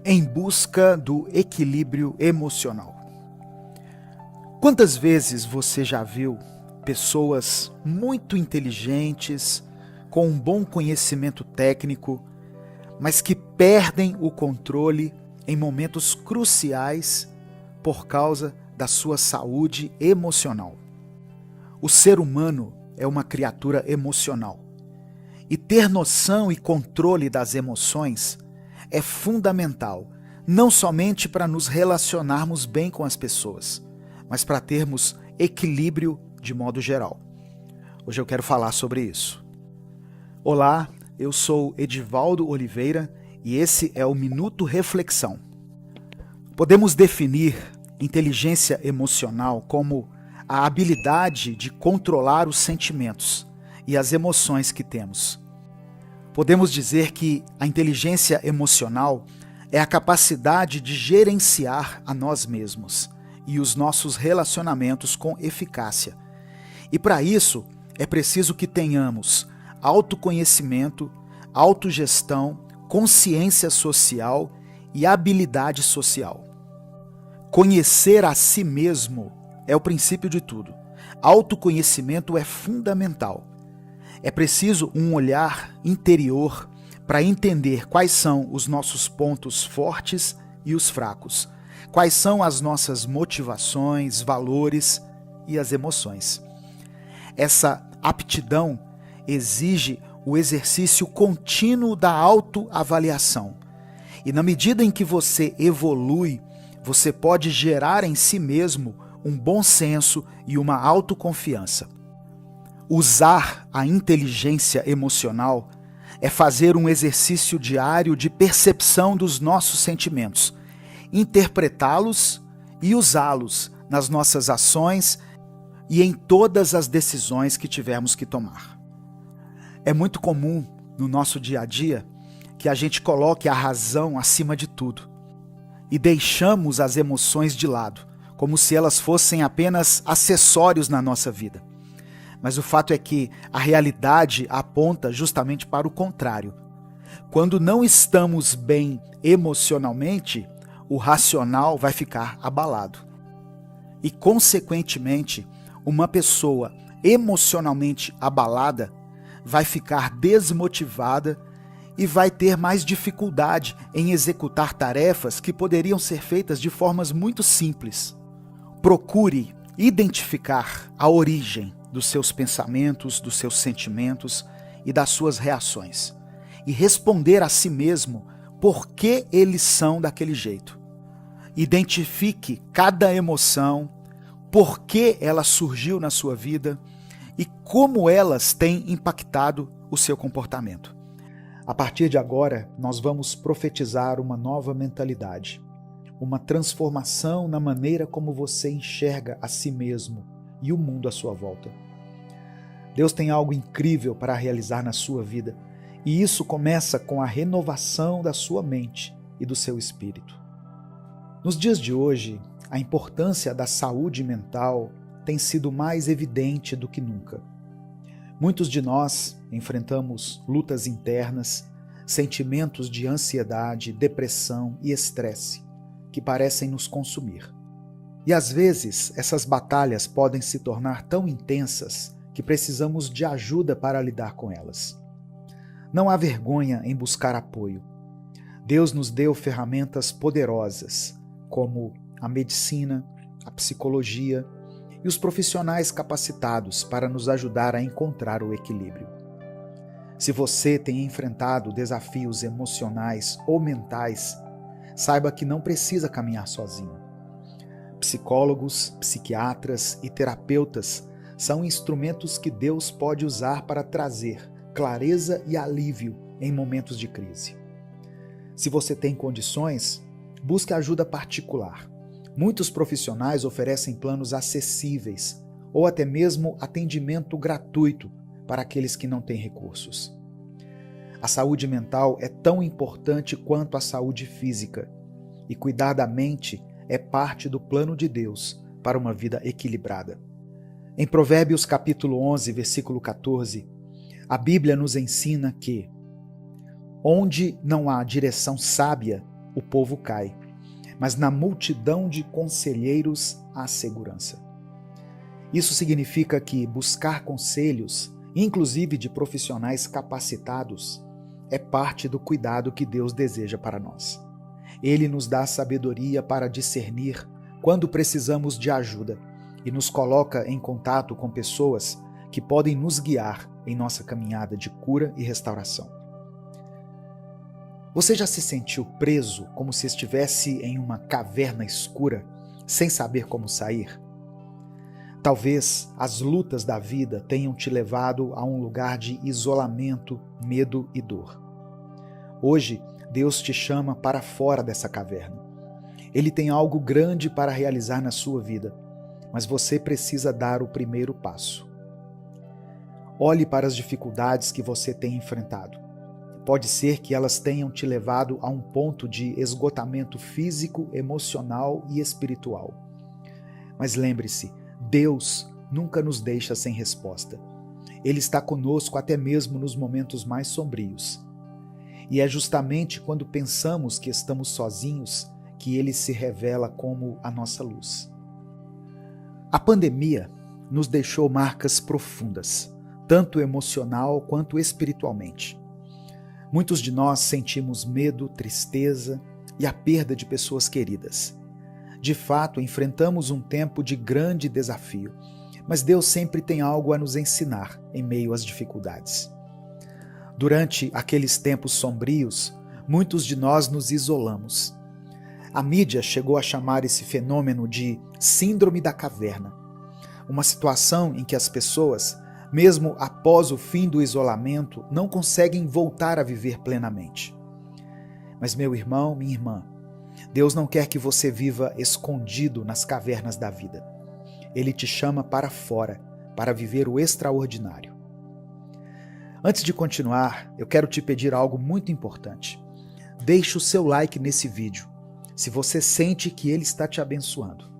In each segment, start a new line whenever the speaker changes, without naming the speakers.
em busca do equilíbrio emocional. Quantas vezes você já viu pessoas muito inteligentes, com um bom conhecimento técnico, mas que perdem o controle em momentos cruciais por causa da sua saúde emocional? O ser humano é uma criatura emocional. E ter noção e controle das emoções é fundamental, não somente para nos relacionarmos bem com as pessoas, mas para termos equilíbrio de modo geral. Hoje eu quero falar sobre isso. Olá, eu sou Edivaldo Oliveira e esse é o Minuto Reflexão. Podemos definir inteligência emocional como a habilidade de controlar os sentimentos e as emoções que temos. Podemos dizer que a inteligência emocional é a capacidade de gerenciar a nós mesmos e os nossos relacionamentos com eficácia. E para isso, é preciso que tenhamos autoconhecimento, autogestão, consciência social e habilidade social. Conhecer a si mesmo é o princípio de tudo. Autoconhecimento é fundamental. É preciso um olhar interior para entender quais são os nossos pontos fortes e os fracos, quais são as nossas motivações, valores e as emoções. Essa aptidão exige o exercício contínuo da autoavaliação. E na medida em que você evolui, você pode gerar em si mesmo um bom senso e uma autoconfiança. Usar a inteligência emocional é fazer um exercício diário de percepção dos nossos sentimentos, interpretá-los e usá-los nas nossas ações e em todas as decisões que tivermos que tomar. É muito comum no nosso dia a dia que a gente coloque a razão acima de tudo e deixamos as emoções de lado, como se elas fossem apenas acessórios na nossa vida. Mas o fato é que a realidade aponta justamente para o contrário. Quando não estamos bem emocionalmente, o racional vai ficar abalado. E, consequentemente, uma pessoa emocionalmente abalada vai ficar desmotivada e vai ter mais dificuldade em executar tarefas que poderiam ser feitas de formas muito simples. Procure identificar a origem dos seus pensamentos, dos seus sentimentos e das suas reações, e responder a si mesmo por que eles são daquele jeito. Identifique cada emoção, por que ela surgiu na sua vida e como elas têm impactado o seu comportamento. A partir de agora, nós vamos profetizar uma nova mentalidade, uma transformação na maneira como você enxerga a si mesmo e o mundo à sua volta. Deus tem algo incrível para realizar na sua vida, e isso começa com a renovação da sua mente e do seu espírito. Nos dias de hoje, a importância da saúde mental tem sido mais evidente do que nunca. Muitos de nós enfrentamos lutas internas, sentimentos de ansiedade, depressão e estresse que parecem nos consumir. E às vezes essas batalhas podem se tornar tão intensas que precisamos de ajuda para lidar com elas. Não há vergonha em buscar apoio. Deus nos deu ferramentas poderosas, como a medicina, a psicologia e os profissionais capacitados para nos ajudar a encontrar o equilíbrio. Se você tem enfrentado desafios emocionais ou mentais, saiba que não precisa caminhar sozinho. Psicólogos, psiquiatras e terapeutas são instrumentos que Deus pode usar para trazer clareza e alívio em momentos de crise. Se você tem condições, busque ajuda particular. Muitos profissionais oferecem planos acessíveis ou até mesmo atendimento gratuito para aqueles que não têm recursos. A saúde mental é tão importante quanto a saúde física, e cuidar da mente é parte do plano de Deus para uma vida equilibrada. Em Provérbios capítulo 11, versículo 14, a Bíblia nos ensina que onde não há direção sábia, o povo cai, mas na multidão de conselheiros há segurança. Isso significa que buscar conselhos, inclusive de profissionais capacitados, é parte do cuidado que Deus deseja para nós. Ele nos dá sabedoria para discernir quando precisamos de ajuda e nos coloca em contato com pessoas que podem nos guiar em nossa caminhada de cura e restauração. Você já se sentiu preso como se estivesse em uma caverna escura, sem saber como sair? Talvez as lutas da vida tenham te levado a um lugar de isolamento, medo e dor. Hoje, Deus te chama para fora dessa caverna. Ele tem algo grande para realizar na sua vida, mas você precisa dar o primeiro passo. Olhe para as dificuldades que você tem enfrentado. Pode ser que elas tenham te levado a um ponto de esgotamento físico, emocional e espiritual. Mas lembre-se, Deus nunca nos deixa sem resposta. Ele está conosco até mesmo nos momentos mais sombrios. E é justamente quando pensamos que estamos sozinhos que Ele se revela como a nossa luz. A pandemia nos deixou marcas profundas, tanto emocional quanto espiritualmente. Muitos de nós sentimos medo, tristeza e a perda de pessoas queridas. De fato, enfrentamos um tempo de grande desafio, mas Deus sempre tem algo a nos ensinar em meio às dificuldades. Durante aqueles tempos sombrios, muitos de nós nos isolamos. A mídia chegou a chamar esse fenômeno de Síndrome da Caverna, uma situação em que as pessoas, mesmo após o fim do isolamento, não conseguem voltar a viver plenamente. Mas, meu irmão, minha irmã, Deus não quer que você viva escondido nas cavernas da vida. Ele te chama para fora, para viver o extraordinário. Antes de continuar, eu quero te pedir algo muito importante. Deixe o seu like nesse vídeo, se você sente que ele está te abençoando.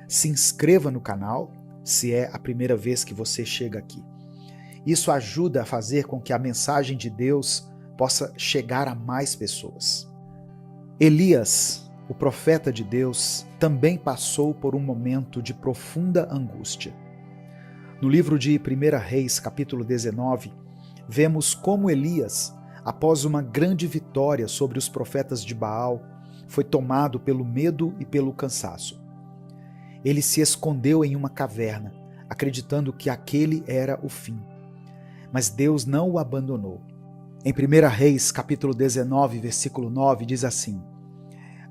Se inscreva no canal, se é a primeira vez que você chega aqui. Isso ajuda a fazer com que a mensagem de Deus possa chegar a mais pessoas. Elias, o profeta de Deus, também passou por um momento de profunda angústia. No livro de 1 Reis, capítulo 19, vemos como Elias, após uma grande vitória sobre os profetas de Baal, foi tomado pelo medo e pelo cansaço. Ele se escondeu em uma caverna, acreditando que aquele era o fim. Mas Deus não o abandonou. Em 1 Reis, capítulo 19, versículo 9, diz assim: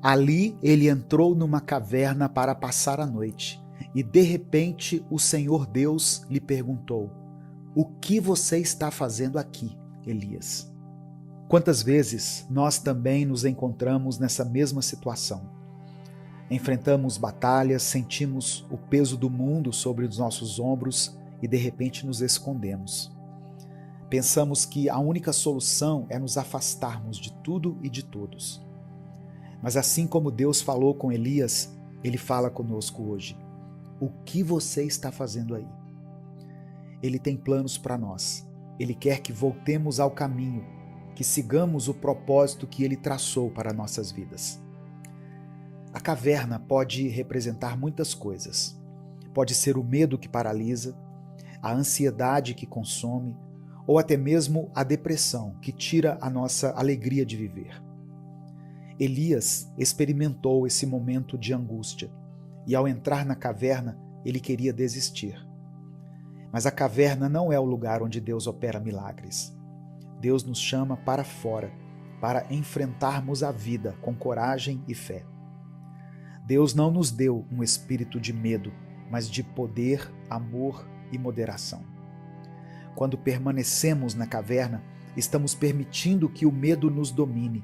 Ali ele entrou numa caverna para passar a noite, e de repente o Senhor Deus lhe perguntou: O que você está fazendo aqui, Elias? Quantas vezes nós também nos encontramos nessa mesma situação? Enfrentamos batalhas, sentimos o peso do mundo sobre os nossos ombros e de repente nos escondemos. Pensamos que a única solução é nos afastarmos de tudo e de todos. Mas assim como Deus falou com Elias, Ele fala conosco hoje. O que você está fazendo aí? Ele tem planos para nós. Ele quer que voltemos ao caminho, que sigamos o propósito que Ele traçou para nossas vidas. A caverna pode representar muitas coisas. Pode ser o medo que paralisa, a ansiedade que consome, ou até mesmo a depressão que tira a nossa alegria de viver. Elias experimentou esse momento de angústia e, ao entrar na caverna, ele queria desistir. Mas a caverna não é o lugar onde Deus opera milagres. Deus nos chama para fora, para enfrentarmos a vida com coragem e fé. Deus não nos deu um espírito de medo, mas de poder, amor e moderação. Quando permanecemos na caverna, estamos permitindo que o medo nos domine.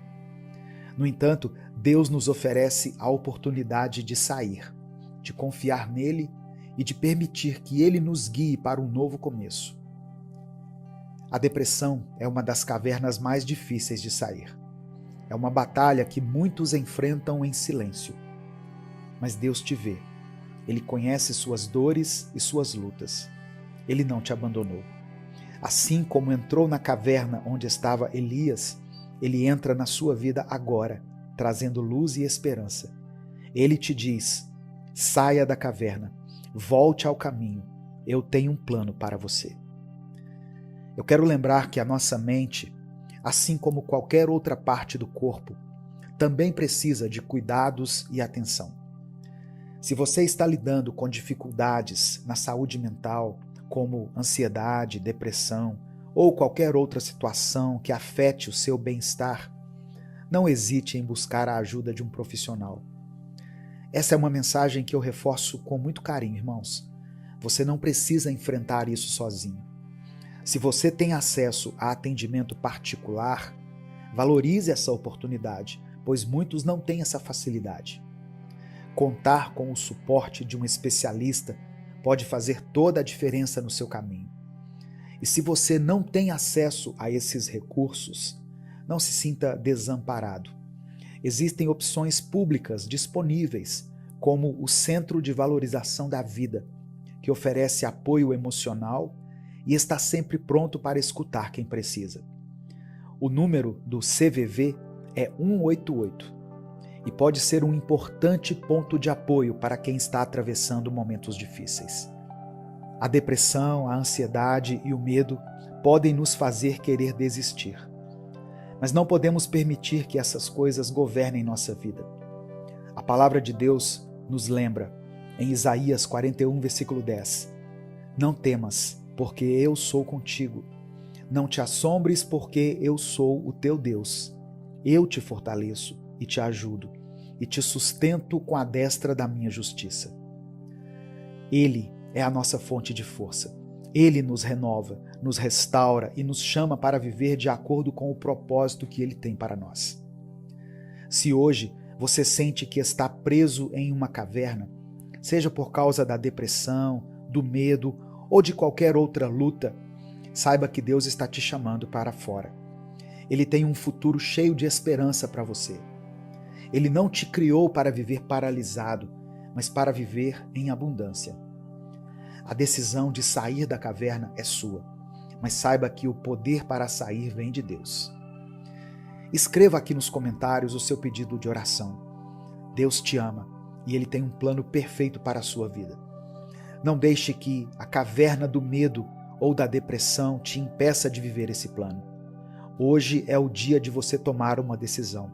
No entanto, Deus nos oferece a oportunidade de sair, de confiar nele e de permitir que ele nos guie para um novo começo. A depressão é uma das cavernas mais difíceis de sair. É uma batalha que muitos enfrentam em silêncio. Mas Deus te vê. Ele conhece suas dores e suas lutas. Ele não te abandonou. Assim como entrou na caverna onde estava Elias, ele entra na sua vida agora trazendo luz e esperança. Ele te diz: saia da caverna, volte ao caminho, eu tenho um plano para você. Eu quero lembrar que a nossa mente, assim como qualquer outra parte do corpo, também precisa de cuidados e atenção. Se você está lidando com dificuldades na saúde mental, como ansiedade, depressão ou qualquer outra situação que afete o seu bem-estar, não hesite em buscar a ajuda de um profissional. Essa é uma mensagem que eu reforço com muito carinho, irmãos. Você não precisa enfrentar isso sozinho. Se você tem acesso a atendimento particular, valorize essa oportunidade, pois muitos não têm essa facilidade. Contar com o suporte de um especialista pode fazer toda a diferença no seu caminho. E se você não tem acesso a esses recursos, não se sinta desamparado. Existem opções públicas disponíveis, como o Centro de Valorização da Vida, que oferece apoio emocional e está sempre pronto para escutar quem precisa. O número do CVV é 188 e pode ser um importante ponto de apoio para quem está atravessando momentos difíceis. A depressão, a ansiedade e o medo podem nos fazer querer desistir. Mas não podemos permitir que essas coisas governem nossa vida. A palavra de Deus nos lembra, em Isaías 41, versículo 10, não temas, porque eu sou contigo. Não te assombres, porque eu sou o teu Deus. Eu te fortaleço e te ajudo, e te sustento com a destra da minha justiça. Ele é a nossa fonte de força. Ele nos renova, nos restaura e nos chama para viver de acordo com o propósito que Ele tem para nós. Se hoje você sente que está preso em uma caverna, seja por causa da depressão, do medo ou de qualquer outra luta, saiba que Deus está te chamando para fora. Ele tem um futuro cheio de esperança para você. Ele não te criou para viver paralisado, mas para viver em abundância. A decisão de sair da caverna é sua, mas saiba que o poder para sair vem de Deus. Escreva aqui nos comentários o seu pedido de oração. Deus te ama e Ele tem um plano perfeito para a sua vida. Não deixe que a caverna do medo ou da depressão te impeça de viver esse plano. Hoje é o dia de você tomar uma decisão.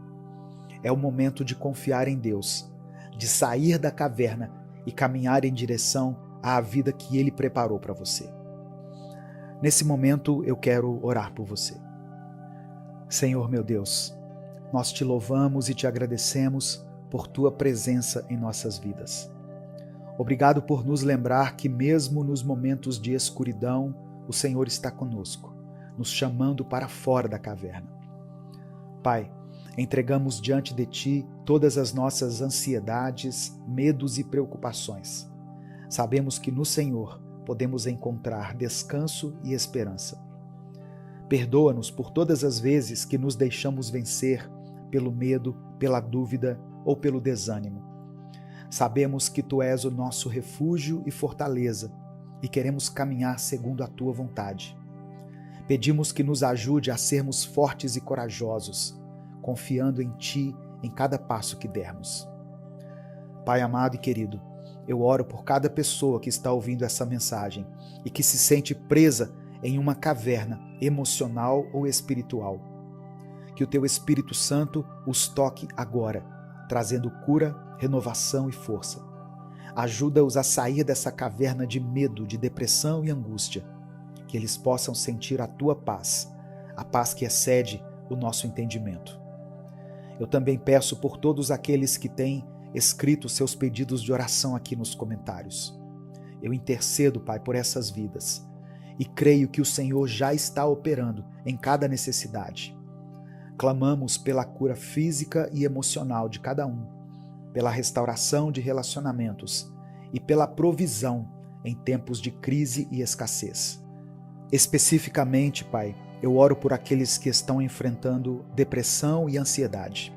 É o momento de confiar em Deus, de sair da caverna e caminhar em direção à vida que Ele preparou para você. Nesse momento eu quero orar por você. Senhor meu Deus, nós te louvamos e te agradecemos por Tua presença em nossas vidas. Obrigado por nos lembrar que mesmo nos momentos de escuridão, o Senhor está conosco, nos chamando para fora da caverna. Pai, entregamos diante de Ti todas as nossas ansiedades, medos e preocupações. Sabemos que no Senhor podemos encontrar descanso e esperança. Perdoa-nos por todas as vezes que nos deixamos vencer pelo medo, pela dúvida ou pelo desânimo. Sabemos que Tu és o nosso refúgio e fortaleza e queremos caminhar segundo a Tua vontade. Pedimos que nos ajude a sermos fortes e corajosos, confiando em Ti em cada passo que dermos. Pai amado e querido, eu oro por cada pessoa que está ouvindo essa mensagem e que se sente presa em uma caverna emocional ou espiritual. Que o Teu Espírito Santo os toque agora, trazendo cura, renovação e força. Ajuda-os a sair dessa caverna de medo, de depressão e angústia. Que eles possam sentir a Tua paz, a paz que excede o nosso entendimento. Eu também peço por todos aqueles que têm escrito seus pedidos de oração aqui nos comentários. Eu intercedo, Pai, por essas vidas e creio que o Senhor já está operando em cada necessidade. Clamamos pela cura física e emocional de cada um, pela restauração de relacionamentos e pela provisão em tempos de crise e escassez. Especificamente, Pai, eu oro por aqueles que estão enfrentando depressão e ansiedade.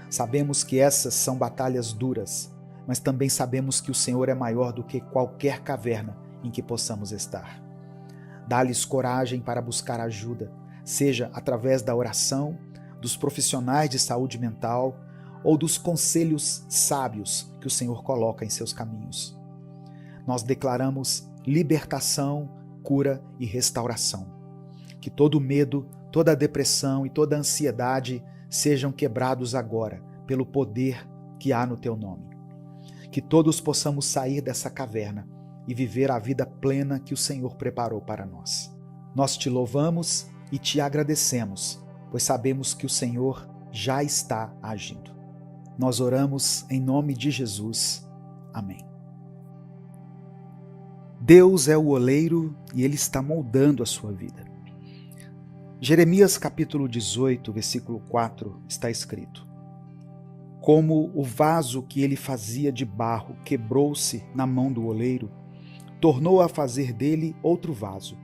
Sabemos que essas são batalhas duras, mas também sabemos que o Senhor é maior do que qualquer caverna em que possamos estar. Dá-lhes coragem para buscar ajuda, seja através da oração dos profissionais de saúde mental ou dos conselhos sábios que o Senhor coloca em seus caminhos. Nós declaramos libertação, cura e restauração. Que todo medo, toda depressão e toda ansiedade sejam quebrados agora pelo poder que há no teu nome. Que todos possamos sair dessa caverna e viver a vida plena que o Senhor preparou para nós. Nós te louvamos e te agradecemos, pois sabemos que o Senhor já está agindo. Nós oramos em nome de Jesus. Amém. Deus é o oleiro e Ele está moldando a sua vida. Jeremias capítulo 18, versículo 4, está escrito: Como o vaso que ele fazia de barro quebrou-se na mão do oleiro, tornou a fazer dele outro vaso,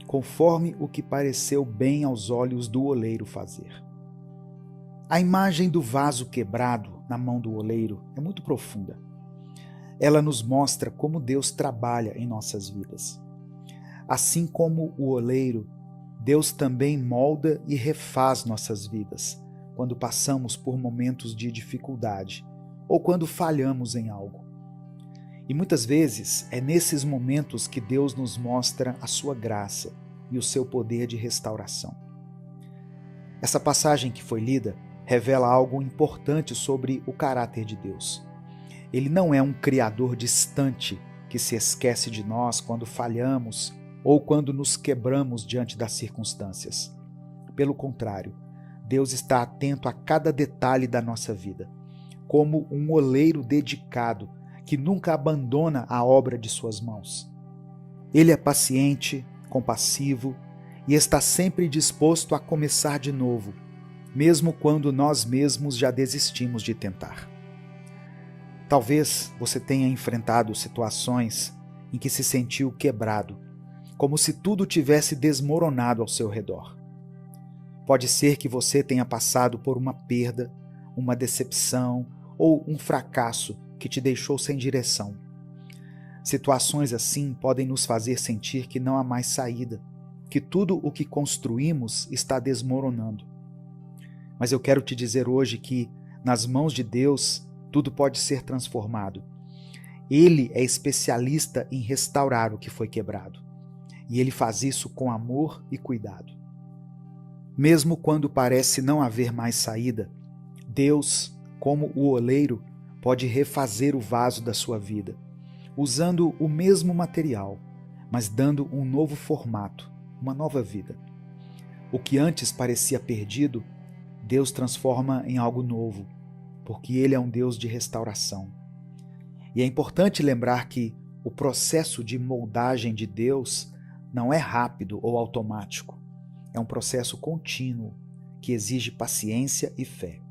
conforme o que pareceu bem aos olhos do oleiro fazer. A imagem do vaso quebrado na mão do oleiro é muito profunda. Ela nos mostra como Deus trabalha em nossas vidas. Assim como o oleiro, Deus também molda e refaz nossas vidas quando passamos por momentos de dificuldade ou quando falhamos em algo. E muitas vezes é nesses momentos que Deus nos mostra a sua graça e o seu poder de restauração. Essa passagem que foi lida revela algo importante sobre o caráter de Deus. Ele não é um criador distante que se esquece de nós quando falhamos ou quando nos quebramos diante das circunstâncias. Pelo contrário, Deus está atento a cada detalhe da nossa vida, como um oleiro dedicado que nunca abandona a obra de suas mãos. Ele é paciente, compassivo e está sempre disposto a começar de novo, mesmo quando nós mesmos já desistimos de tentar. Talvez você tenha enfrentado situações em que se sentiu quebrado, como se tudo tivesse desmoronado ao seu redor. Pode ser que você tenha passado por uma perda, uma decepção ou um fracasso que te deixou sem direção. Situações assim podem nos fazer sentir que não há mais saída, que tudo o que construímos está desmoronando. Mas eu quero te dizer hoje que, nas mãos de Deus, tudo pode ser transformado. Ele é especialista em restaurar o que foi quebrado. E Ele faz isso com amor e cuidado. Mesmo quando parece não haver mais saída, Deus, como o oleiro, pode refazer o vaso da sua vida, usando o mesmo material, mas dando um novo formato, uma nova vida. O que antes parecia perdido, Deus transforma em algo novo, porque Ele é um Deus de restauração. E é importante lembrar que o processo de moldagem de Deus não é rápido ou automático. É um processo contínuo que exige paciência e fé.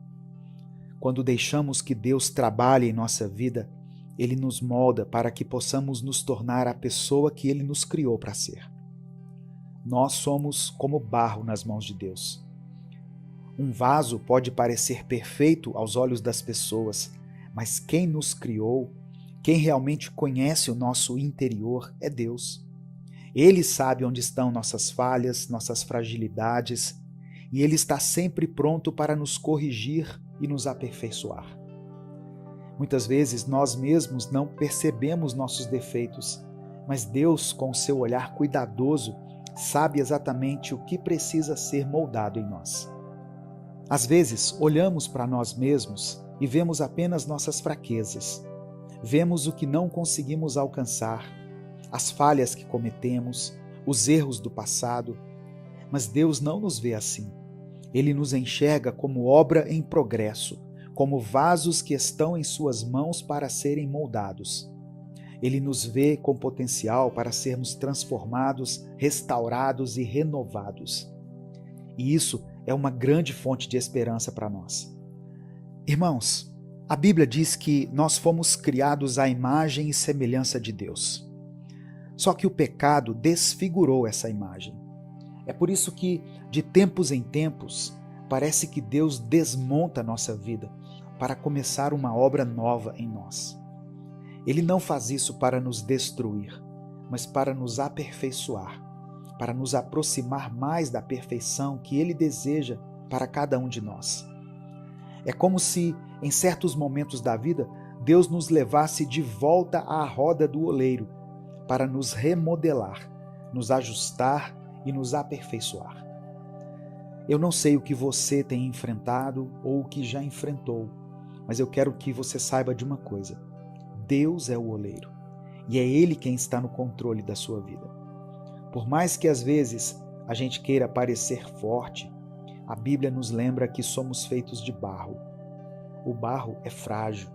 Quando deixamos que Deus trabalhe em nossa vida, Ele nos molda para que possamos nos tornar a pessoa que Ele nos criou para ser. Nós somos como barro nas mãos de Deus. Um vaso pode parecer perfeito aos olhos das pessoas, mas quem nos criou, quem realmente conhece o nosso interior é Deus. Ele sabe onde estão nossas falhas, nossas fragilidades, e Ele está sempre pronto para nos corrigir e nos aperfeiçoar. Muitas vezes nós mesmos não percebemos nossos defeitos, mas Deus, com o seu olhar cuidadoso, sabe exatamente o que precisa ser moldado em nós. Às vezes, olhamos para nós mesmos e vemos apenas nossas fraquezas. Vemos o que não conseguimos alcançar, as falhas que cometemos, os erros do passado. Mas Deus não nos vê assim. Ele nos enxerga como obra em progresso, como vasos que estão em suas mãos para serem moldados. Ele nos vê com potencial para sermos transformados, restaurados e renovados. E isso é uma grande fonte de esperança para nós. Irmãos, a Bíblia diz que nós fomos criados à imagem e semelhança de Deus. Só que o pecado desfigurou essa imagem. É por isso que, de tempos em tempos, parece que Deus desmonta a nossa vida para começar uma obra nova em nós. Ele não faz isso para nos destruir, mas para nos aperfeiçoar, para nos aproximar mais da perfeição que Ele deseja para cada um de nós. É como se, em certos momentos da vida, Deus nos levasse de volta à roda do oleiro para nos remodelar, nos ajustar e nos aperfeiçoar. Eu não sei o que você tem enfrentado ou o que já enfrentou, mas eu quero que você saiba de uma coisa: Deus é o oleiro e é Ele quem está no controle da sua vida. Por mais que às vezes a gente queira parecer forte, a Bíblia nos lembra que somos feitos de barro. O barro é frágil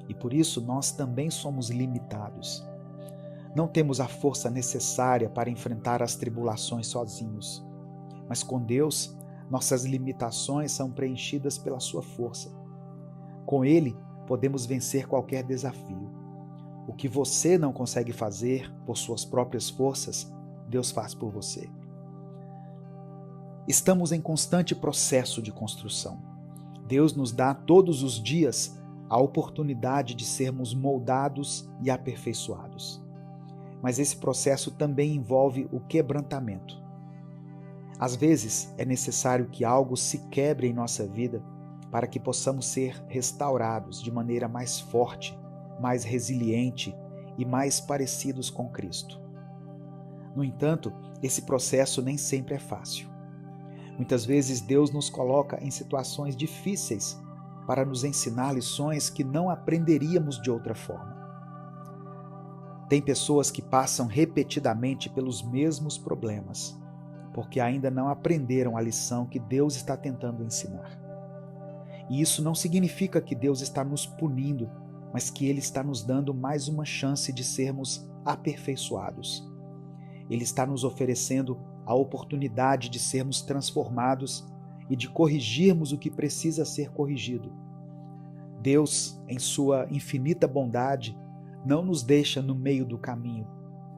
e por isso nós também somos limitados. Não temos a força necessária para enfrentar as tribulações sozinhos, mas com Deus, nossas limitações são preenchidas pela sua força. Com Ele, podemos vencer qualquer desafio. O que você não consegue fazer por suas próprias forças, Deus faz por você. Estamos em constante processo de construção. Deus nos dá todos os dias a oportunidade de sermos moldados e aperfeiçoados. Mas esse processo também envolve o quebrantamento. Às vezes é necessário que algo se quebre em nossa vida para que possamos ser restaurados de maneira mais forte, mais resiliente e mais parecidos com Cristo. No entanto, esse processo nem sempre é fácil. Muitas vezes Deus nos coloca em situações difíceis para nos ensinar lições que não aprenderíamos de outra forma. Tem pessoas que passam repetidamente pelos mesmos problemas, porque ainda não aprenderam a lição que Deus está tentando ensinar. E isso não significa que Deus está nos punindo, mas que Ele está nos dando mais uma chance de sermos aperfeiçoados. Ele está nos oferecendo a oportunidade de sermos transformados e de corrigirmos o que precisa ser corrigido. Deus, em sua infinita bondade, não nos deixa no meio do caminho,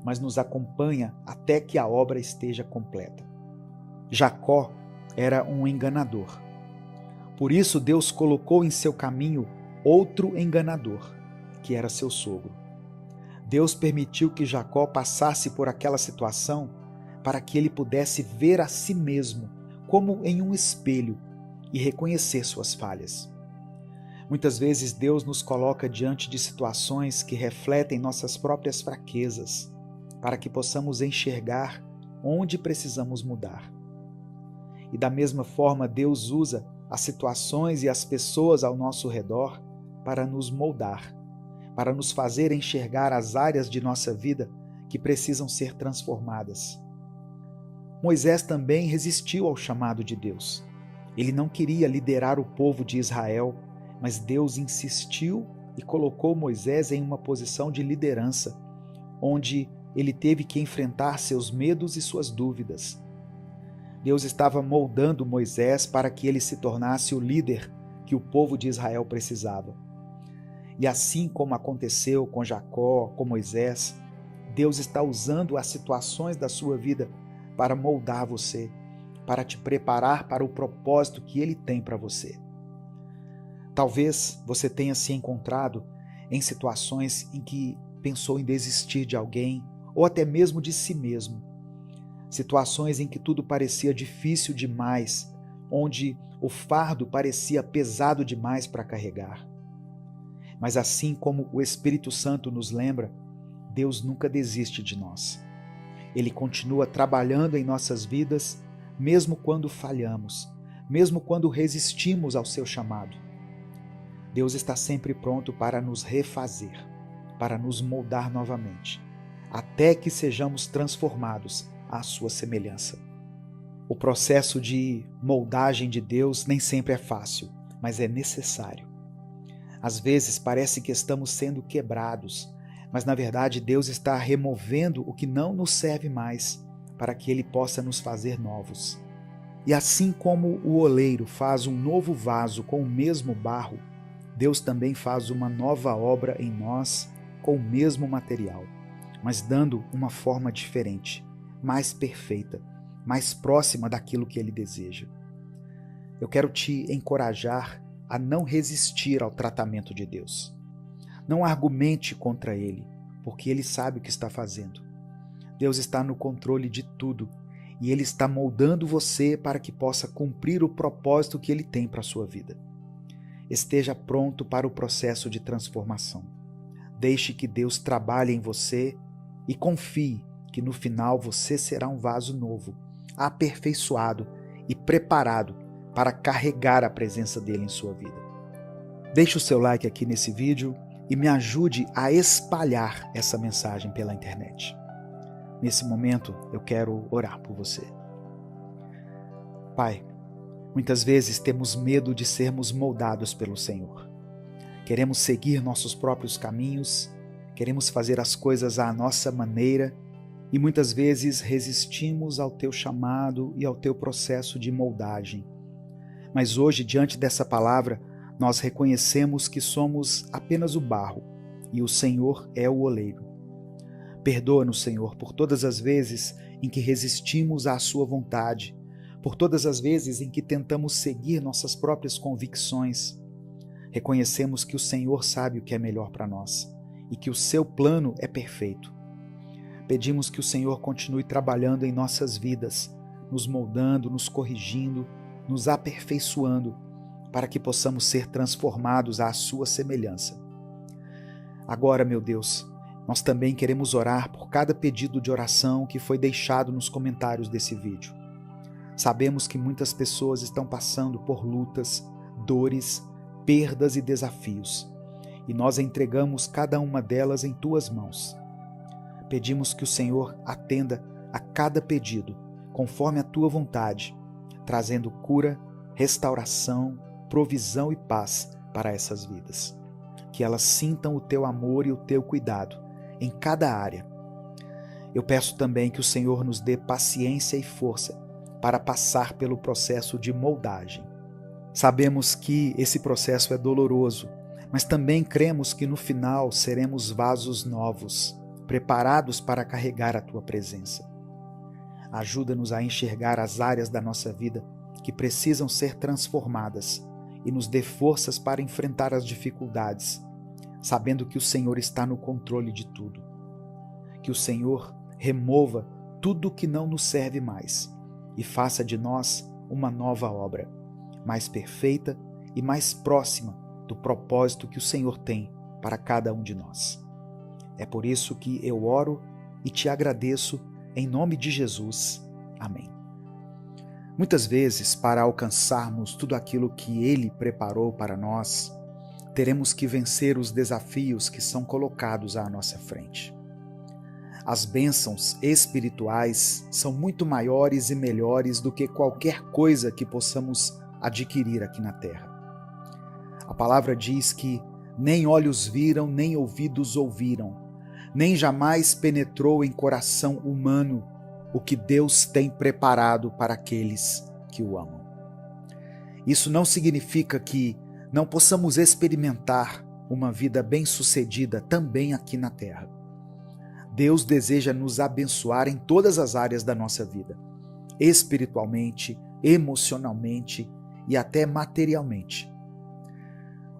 mas nos acompanha até que a obra esteja completa. Jacó era um enganador. Por isso Deus colocou em seu caminho outro enganador, que era seu sogro. Deus permitiu que Jacó passasse por aquela situação para que ele pudesse ver a si mesmo como em um espelho e reconhecer suas falhas. Muitas vezes Deus nos coloca diante de situações que refletem nossas próprias fraquezas, para que possamos enxergar onde precisamos mudar. E da mesma forma, Deus usa as situações e as pessoas ao nosso redor para nos moldar, para nos fazer enxergar as áreas de nossa vida que precisam ser transformadas. Moisés também resistiu ao chamado de Deus. Ele não queria liderar o povo de Israel, mas Deus insistiu e colocou Moisés em uma posição de liderança, onde ele teve que enfrentar seus medos e suas dúvidas. Deus estava moldando Moisés para que ele se tornasse o líder que o povo de Israel precisava. E assim como aconteceu com Jacó, com Moisés, Deus está usando as situações da sua vida para moldar você, para te preparar para o propósito que Ele tem para você. Talvez você tenha se encontrado em situações em que pensou em desistir de alguém ou até mesmo de si mesmo. Situações em que tudo parecia difícil demais, onde o fardo parecia pesado demais para carregar. Mas assim como o Espírito Santo nos lembra, Deus nunca desiste de nós. Ele continua trabalhando em nossas vidas, mesmo quando falhamos, mesmo quando resistimos ao seu chamado. Deus está sempre pronto para nos refazer, para nos moldar novamente, até que sejamos transformados à sua semelhança. O processo de moldagem de Deus nem sempre é fácil, mas é necessário. Às vezes parece que estamos sendo quebrados, mas na verdade Deus está removendo o que não nos serve mais, para que Ele possa nos fazer novos. E assim como o oleiro faz um novo vaso com o mesmo barro, Deus também faz uma nova obra em nós com o mesmo material, mas dando uma forma diferente, mais perfeita, mais próxima daquilo que Ele deseja. Eu quero te encorajar a não resistir ao tratamento de Deus. Não argumente contra Ele, porque Ele sabe o que está fazendo. Deus está no controle de tudo e Ele está moldando você para que possa cumprir o propósito que Ele tem para a sua vida. Esteja pronto para o processo de transformação. Deixe que Deus trabalhe em você e confie que no final você será um vaso novo, aperfeiçoado e preparado para carregar a presença dele em sua vida. Deixe o seu like aqui nesse vídeo e me ajude a espalhar essa mensagem pela internet. Nesse momento, eu quero orar por você. Pai, muitas vezes temos medo de sermos moldados pelo Senhor. Queremos seguir nossos próprios caminhos, queremos fazer as coisas à nossa maneira e muitas vezes resistimos ao teu chamado e ao teu processo de moldagem. Mas hoje, diante dessa palavra, nós reconhecemos que somos apenas o barro e o Senhor é o oleiro. Perdoa-nos, Senhor, por todas as vezes em que resistimos à sua vontade, por todas as vezes em que tentamos seguir nossas próprias convicções. Reconhecemos que o Senhor sabe o que é melhor para nós e que o seu plano é perfeito. Pedimos que o Senhor continue trabalhando em nossas vidas, nos moldando, nos corrigindo, nos aperfeiçoando, para que possamos ser transformados à sua semelhança. Agora, meu Deus, nós também queremos orar por cada pedido de oração que foi deixado nos comentários desse vídeo. Sabemos que muitas pessoas estão passando por lutas, dores, perdas e desafios, e nós entregamos cada uma delas em tuas mãos. Pedimos que o Senhor atenda a cada pedido, conforme a tua vontade, trazendo cura, restauração, provisão e paz para essas vidas. Que elas sintam o teu amor e o teu cuidado em cada área. Eu peço também que o Senhor nos dê paciência e força para passar pelo processo de moldagem. Sabemos que esse processo é doloroso, mas também cremos que no final seremos vasos novos, preparados para carregar a tua presença. Ajuda-nos a enxergar as áreas da nossa vida que precisam ser transformadas e nos dê forças para enfrentar as dificuldades, sabendo que o Senhor está no controle de tudo. Que o Senhor remova tudo que não nos serve mais e faça de nós uma nova obra, mais perfeita e mais próxima do propósito que o Senhor tem para cada um de nós. É por isso que eu oro e te agradeço em nome de Jesus. Amém. Muitas vezes, para alcançarmos tudo aquilo que Ele preparou para nós, teremos que vencer os desafios que são colocados à nossa frente. As bênçãos espirituais são muito maiores e melhores do que qualquer coisa que possamos adquirir aqui na terra. A palavra diz que nem olhos viram, nem ouvidos ouviram, nem jamais penetrou em coração humano o que Deus tem preparado para aqueles que o amam. Isso não significa que não possamos experimentar uma vida bem-sucedida também aqui na terra. Deus deseja nos abençoar em todas as áreas da nossa vida, espiritualmente, emocionalmente e até materialmente.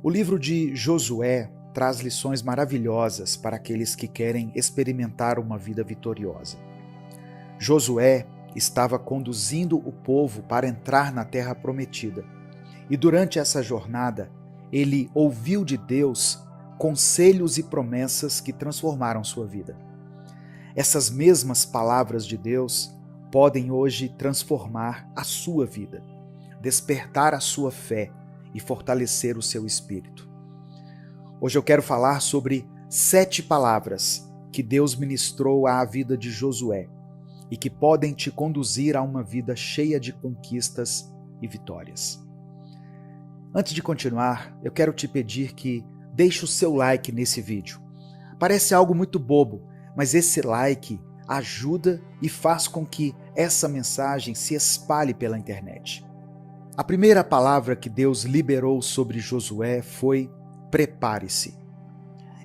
O livro de Josué traz lições maravilhosas para aqueles que querem experimentar uma vida vitoriosa. Josué estava conduzindo o povo para entrar na terra prometida, e durante essa jornada ele ouviu de Deus conselhos e promessas que transformaram sua vida. Essas mesmas palavras de Deus podem hoje transformar a sua vida, despertar a sua fé e fortalecer o seu espírito. Hoje eu quero falar sobre 7 palavras que Deus ministrou à vida de Josué e que podem te conduzir a uma vida cheia de conquistas e vitórias. Antes de continuar, eu quero te pedir que deixe o seu like nesse vídeo. Parece algo muito bobo, mas esse like ajuda e faz com que essa mensagem se espalhe pela internet. A primeira palavra que Deus liberou sobre Josué foi prepare-se.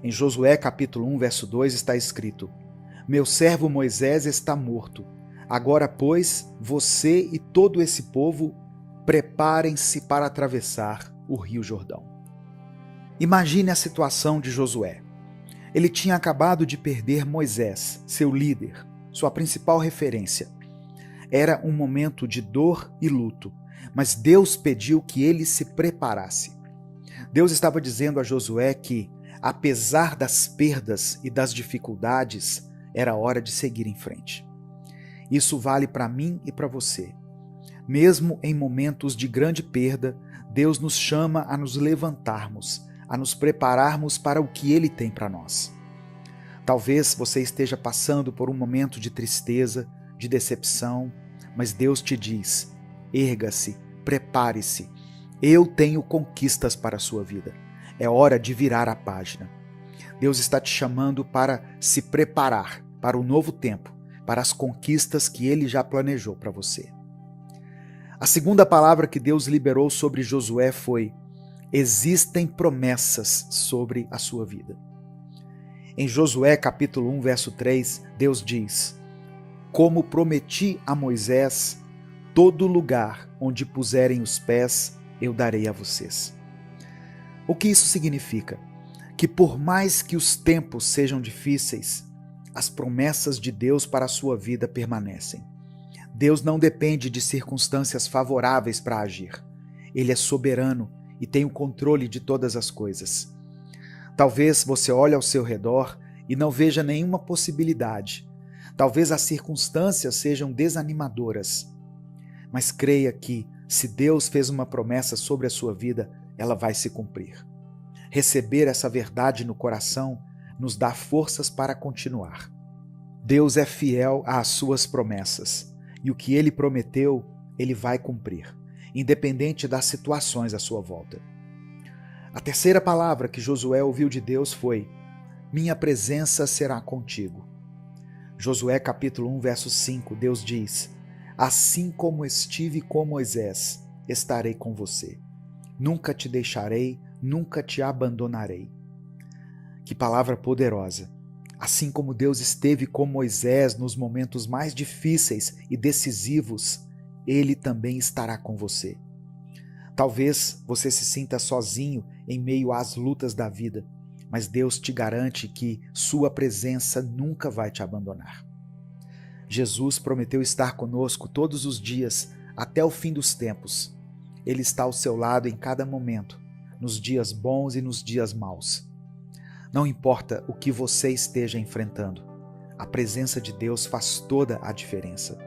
Em Josué capítulo 1, verso 2 está escrito: meu servo Moisés está morto. Agora, pois, você e todo esse povo preparem-se para atravessar o Rio Jordão. Imagine a situação de Josué. Ele tinha acabado de perder Moisés, seu líder, sua principal referência. Era um momento de dor e luto, mas Deus pediu que ele se preparasse. Deus estava dizendo a Josué que, apesar das perdas e das dificuldades, era hora de seguir em frente. Isso vale para mim e para você. Mesmo em momentos de grande perda, Deus nos chama a nos levantarmos, a nos prepararmos para o que Ele tem para nós. Talvez você esteja passando por um momento de tristeza, de decepção, mas Deus te diz: erga-se, prepare-se. Eu tenho conquistas para a sua vida. É hora de virar a página. Deus está te chamando para se preparar para o novo tempo, para as conquistas que Ele já planejou para você. A segunda palavra que Deus liberou sobre Josué foi: existem promessas sobre a sua vida. Em Josué capítulo 1, verso 3, Deus diz: como prometi a Moisés, todo lugar onde puserem os pés, eu darei a vocês. O que isso significa? Que por mais que os tempos sejam difíceis, as promessas de Deus para a sua vida permanecem. Deus não depende de circunstâncias favoráveis para agir. Ele é soberano e tem o controle de todas as coisas. Talvez você olhe ao seu redor e não veja nenhuma possibilidade. Talvez as circunstâncias sejam desanimadoras. Mas creia que, se Deus fez uma promessa sobre a sua vida, ela vai se cumprir. Receber essa verdade no coração nos dá forças para continuar. Deus é fiel às suas promessas, e o que Ele prometeu, Ele vai cumprir, independente das situações à sua volta. A terceira palavra que Josué ouviu de Deus foi: minha presença será contigo. Josué capítulo 1, verso 5, Deus diz: assim como estive com Moisés, estarei com você. Nunca te deixarei, nunca te abandonarei. Que palavra poderosa! Assim como Deus esteve com Moisés nos momentos mais difíceis e decisivos, Ele também estará com você. Talvez você se sinta sozinho em meio às lutas da vida, mas Deus te garante que sua presença nunca vai te abandonar. Jesus prometeu estar conosco todos os dias, até o fim dos tempos. Ele está ao seu lado em cada momento, nos dias bons e nos dias maus. Não importa o que você esteja enfrentando, a presença de Deus faz toda a diferença.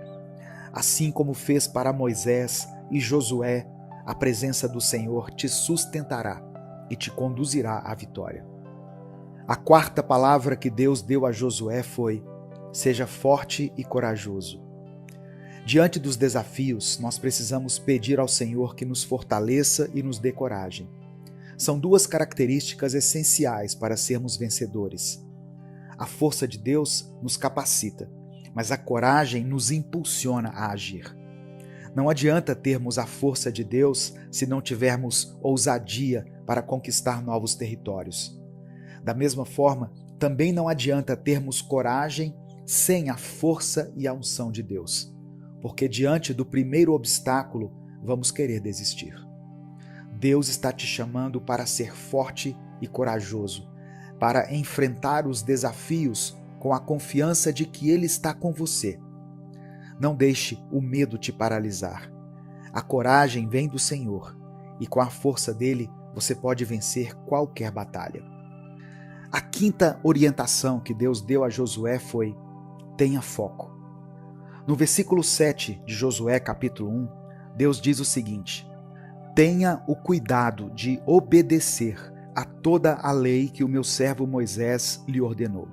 Assim como fez para Moisés e Josué, a presença do Senhor te sustentará e te conduzirá à vitória. A quarta palavra que Deus deu a Josué foi: seja forte e corajoso. Diante dos desafios, nós precisamos pedir ao Senhor que nos fortaleça e nos dê coragem. São duas características essenciais para sermos vencedores. A força de Deus nos capacita, mas a coragem nos impulsiona a agir. Não adianta termos a força de Deus se não tivermos ousadia para conquistar novos territórios. Da mesma forma, também não adianta termos coragem sem a força e a unção de Deus, porque diante do primeiro obstáculo, vamos querer desistir. Deus está te chamando para ser forte e corajoso, para enfrentar os desafios com a confiança de que Ele está com você. Não deixe o medo te paralisar. A coragem vem do Senhor e com a força dele você pode vencer qualquer batalha. A quinta orientação que Deus deu a Josué foi: tenha foco. No versículo 7 de Josué capítulo 1, Deus diz o seguinte: tenha o cuidado de obedecer a toda a lei que o meu servo Moisés lhe ordenou.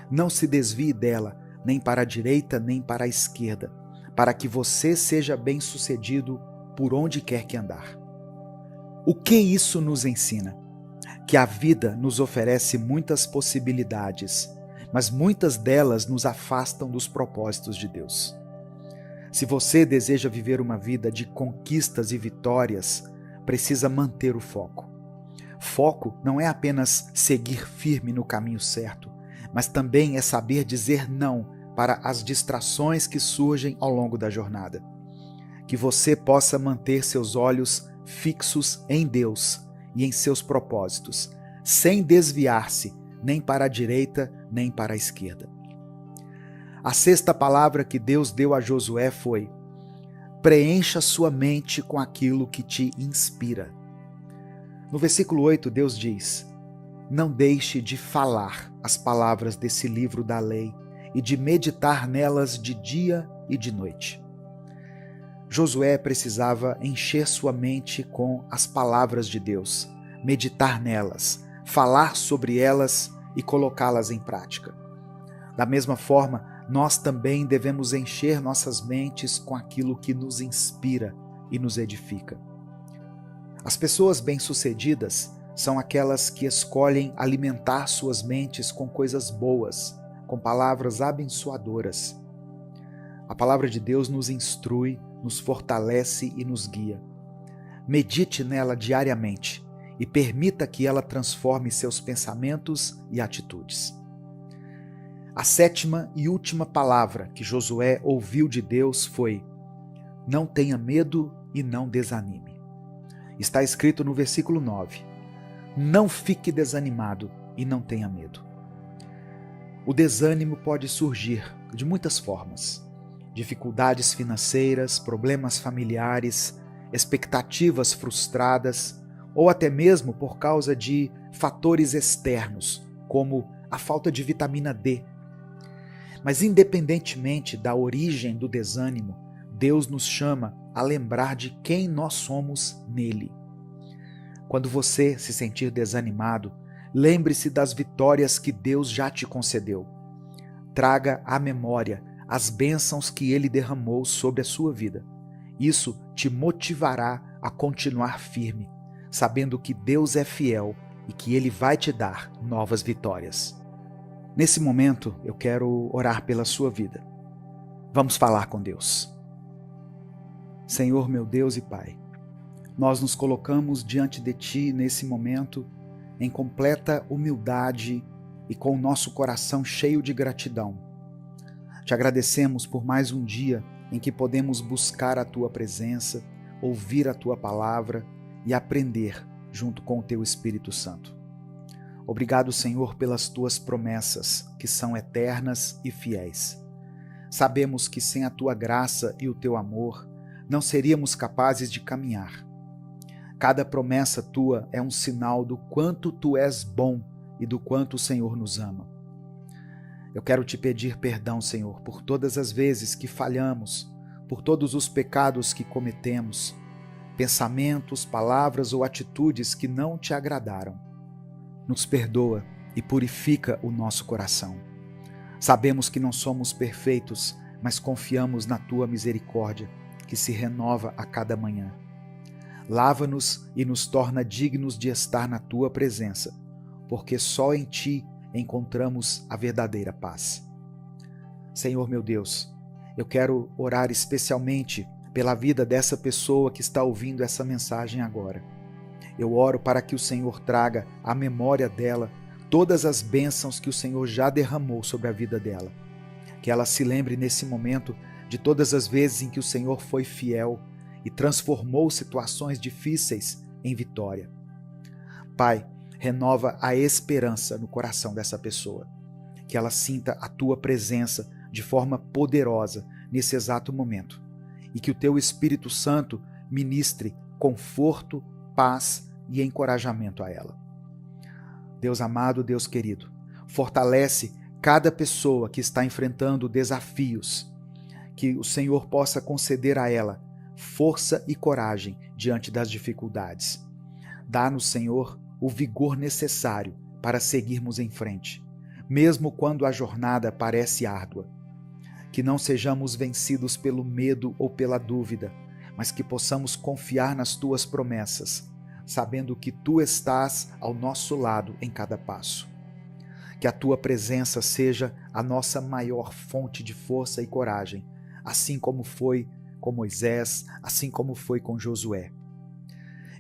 Não se desvie dela, nem para a direita, nem para a esquerda, para que você seja bem-sucedido por onde quer que andar. O que isso nos ensina? Que a vida nos oferece muitas possibilidades, mas muitas delas nos afastam dos propósitos de Deus. Se você deseja viver uma vida de conquistas e vitórias, precisa manter o foco. Foco não é apenas seguir firme no caminho certo, mas também é saber dizer não para as distrações que surgem ao longo da jornada. Que você possa manter seus olhos fixos em Deus e em seus propósitos, sem desviar-se nem para a direita nem para a esquerda. A sexta palavra que Deus deu a Josué foi: preencha sua mente com aquilo que te inspira. No versículo 8, Deus diz: não deixe de falar as palavras desse livro da lei e de meditar nelas de dia e de noite. Josué precisava encher sua mente com as palavras de Deus, meditar nelas, falar sobre elas e colocá-las em prática. Da mesma forma, nós também devemos encher nossas mentes com aquilo que nos inspira e nos edifica. As pessoas bem-sucedidas são aquelas que escolhem alimentar suas mentes com coisas boas, com palavras abençoadoras. A palavra de Deus nos instrui, nos fortalece e nos guia. Medite nela diariamente e permita que ela transforme seus pensamentos e atitudes. A sétima e última palavra que Josué ouviu de Deus foi: não tenha medo e não desanime. Está escrito no versículo 9: não fique desanimado e não tenha medo. O desânimo pode surgir de muitas formas: dificuldades financeiras, problemas familiares, expectativas frustradas, ou até mesmo por causa de fatores externos, como a falta de vitamina D. Mas independentemente da origem do desânimo, Deus nos chama a lembrar de quem nós somos nele. Quando você se sentir desanimado, lembre-se das vitórias que Deus já te concedeu. Traga à memória as bênçãos que Ele derramou sobre a sua vida. Isso te motivará a continuar firme, sabendo que Deus é fiel e que Ele vai te dar novas vitórias. Nesse momento, eu quero orar pela sua vida. Vamos falar com Deus. Senhor, meu Deus e Pai, nós nos colocamos diante de Ti nesse momento em completa humildade e com o nosso coração cheio de gratidão. Te agradecemos por mais um dia em que podemos buscar a Tua presença, ouvir a Tua palavra e aprender junto com o Teu Espírito Santo. Obrigado, Senhor, pelas Tuas promessas, que são eternas e fiéis. Sabemos que sem a Tua graça e o Teu amor, não seríamos capazes de caminhar. Cada promessa Tua é um sinal do quanto Tu és bom e do quanto o Senhor nos ama. Eu quero Te pedir perdão, Senhor, por todas as vezes que falhamos, por todos os pecados que cometemos, pensamentos, palavras ou atitudes que não Te agradaram. Nos perdoa e purifica o nosso coração. Sabemos que não somos perfeitos, mas confiamos na Tua misericórdia, que se renova a cada manhã. Lava-nos e nos torna dignos de estar na Tua presença, porque só em Ti encontramos a verdadeira paz. Senhor meu Deus, eu quero orar especialmente pela vida dessa pessoa que está ouvindo essa mensagem agora. Eu oro para que o Senhor traga à memória dela todas as bênçãos que o Senhor já derramou sobre a vida dela. Que ela se lembre nesse momento de todas as vezes em que o Senhor foi fiel e transformou situações difíceis em vitória. Pai, renova a esperança no coração dessa pessoa. Que ela sinta a Tua presença de forma poderosa nesse exato momento. E que o Teu Espírito Santo ministre conforto, paz e encorajamento a ela. Deus amado, Deus querido, fortalece cada pessoa que está enfrentando desafios, que o Senhor possa conceder a ela força e coragem diante das dificuldades. Dá-nos, Senhor, o vigor necessário para seguirmos em frente, mesmo quando a jornada parece árdua. Que não sejamos vencidos pelo medo ou pela dúvida, mas que possamos confiar nas Tuas promessas, sabendo que Tu estás ao nosso lado em cada passo. Que a Tua presença seja a nossa maior fonte de força e coragem, assim como foi com Moisés, assim como foi com Josué.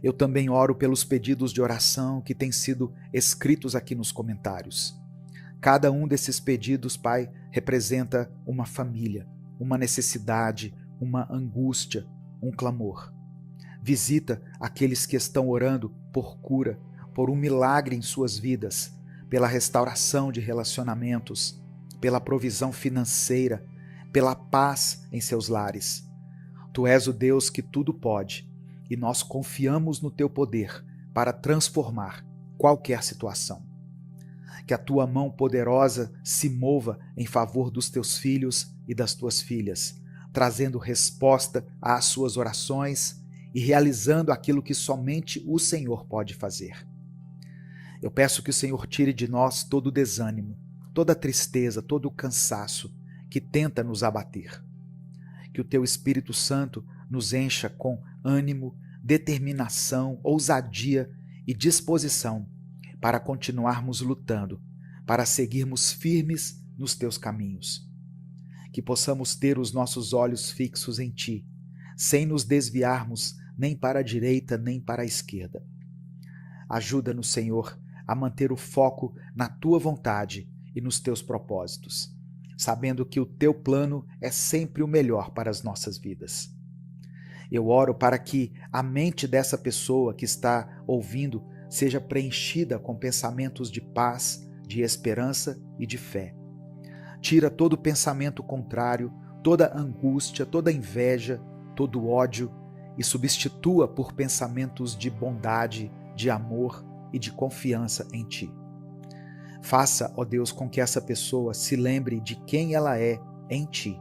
Eu também oro pelos pedidos de oração que têm sido escritos aqui nos comentários. Cada um desses pedidos, Pai, representa uma família, uma necessidade, uma angústia, um clamor. Visita aqueles que estão orando por cura, por um milagre em suas vidas, pela restauração de relacionamentos, pela provisão financeira, pela paz em seus lares. Tu és o Deus que tudo pode e nós confiamos no teu poder para transformar qualquer situação. Que a tua mão poderosa se mova em favor dos teus filhos e das tuas filhas, trazendo resposta às suas orações e realizando aquilo que somente o Senhor pode fazer. Eu peço que o Senhor tire de nós todo o desânimo, toda a tristeza, todo o cansaço que tenta nos abater. Que o teu Espírito Santo nos encha com ânimo, determinação, ousadia e disposição para continuarmos lutando, para seguirmos firmes nos teus caminhos. Que possamos ter os nossos olhos fixos em ti, sem nos desviarmos nem para a direita nem para a esquerda. Ajuda-nos, Senhor, a manter o foco na tua vontade e nos teus propósitos, sabendo que o teu plano é sempre o melhor para as nossas vidas. Eu oro para que a mente dessa pessoa que está ouvindo seja preenchida com pensamentos de paz, de esperança e de fé. Tira todo pensamento contrário, toda angústia, toda inveja, todo ódio e substitua por pensamentos de bondade, de amor e de confiança em ti. Faça, ó Deus, com que essa pessoa se lembre de quem ela é em ti,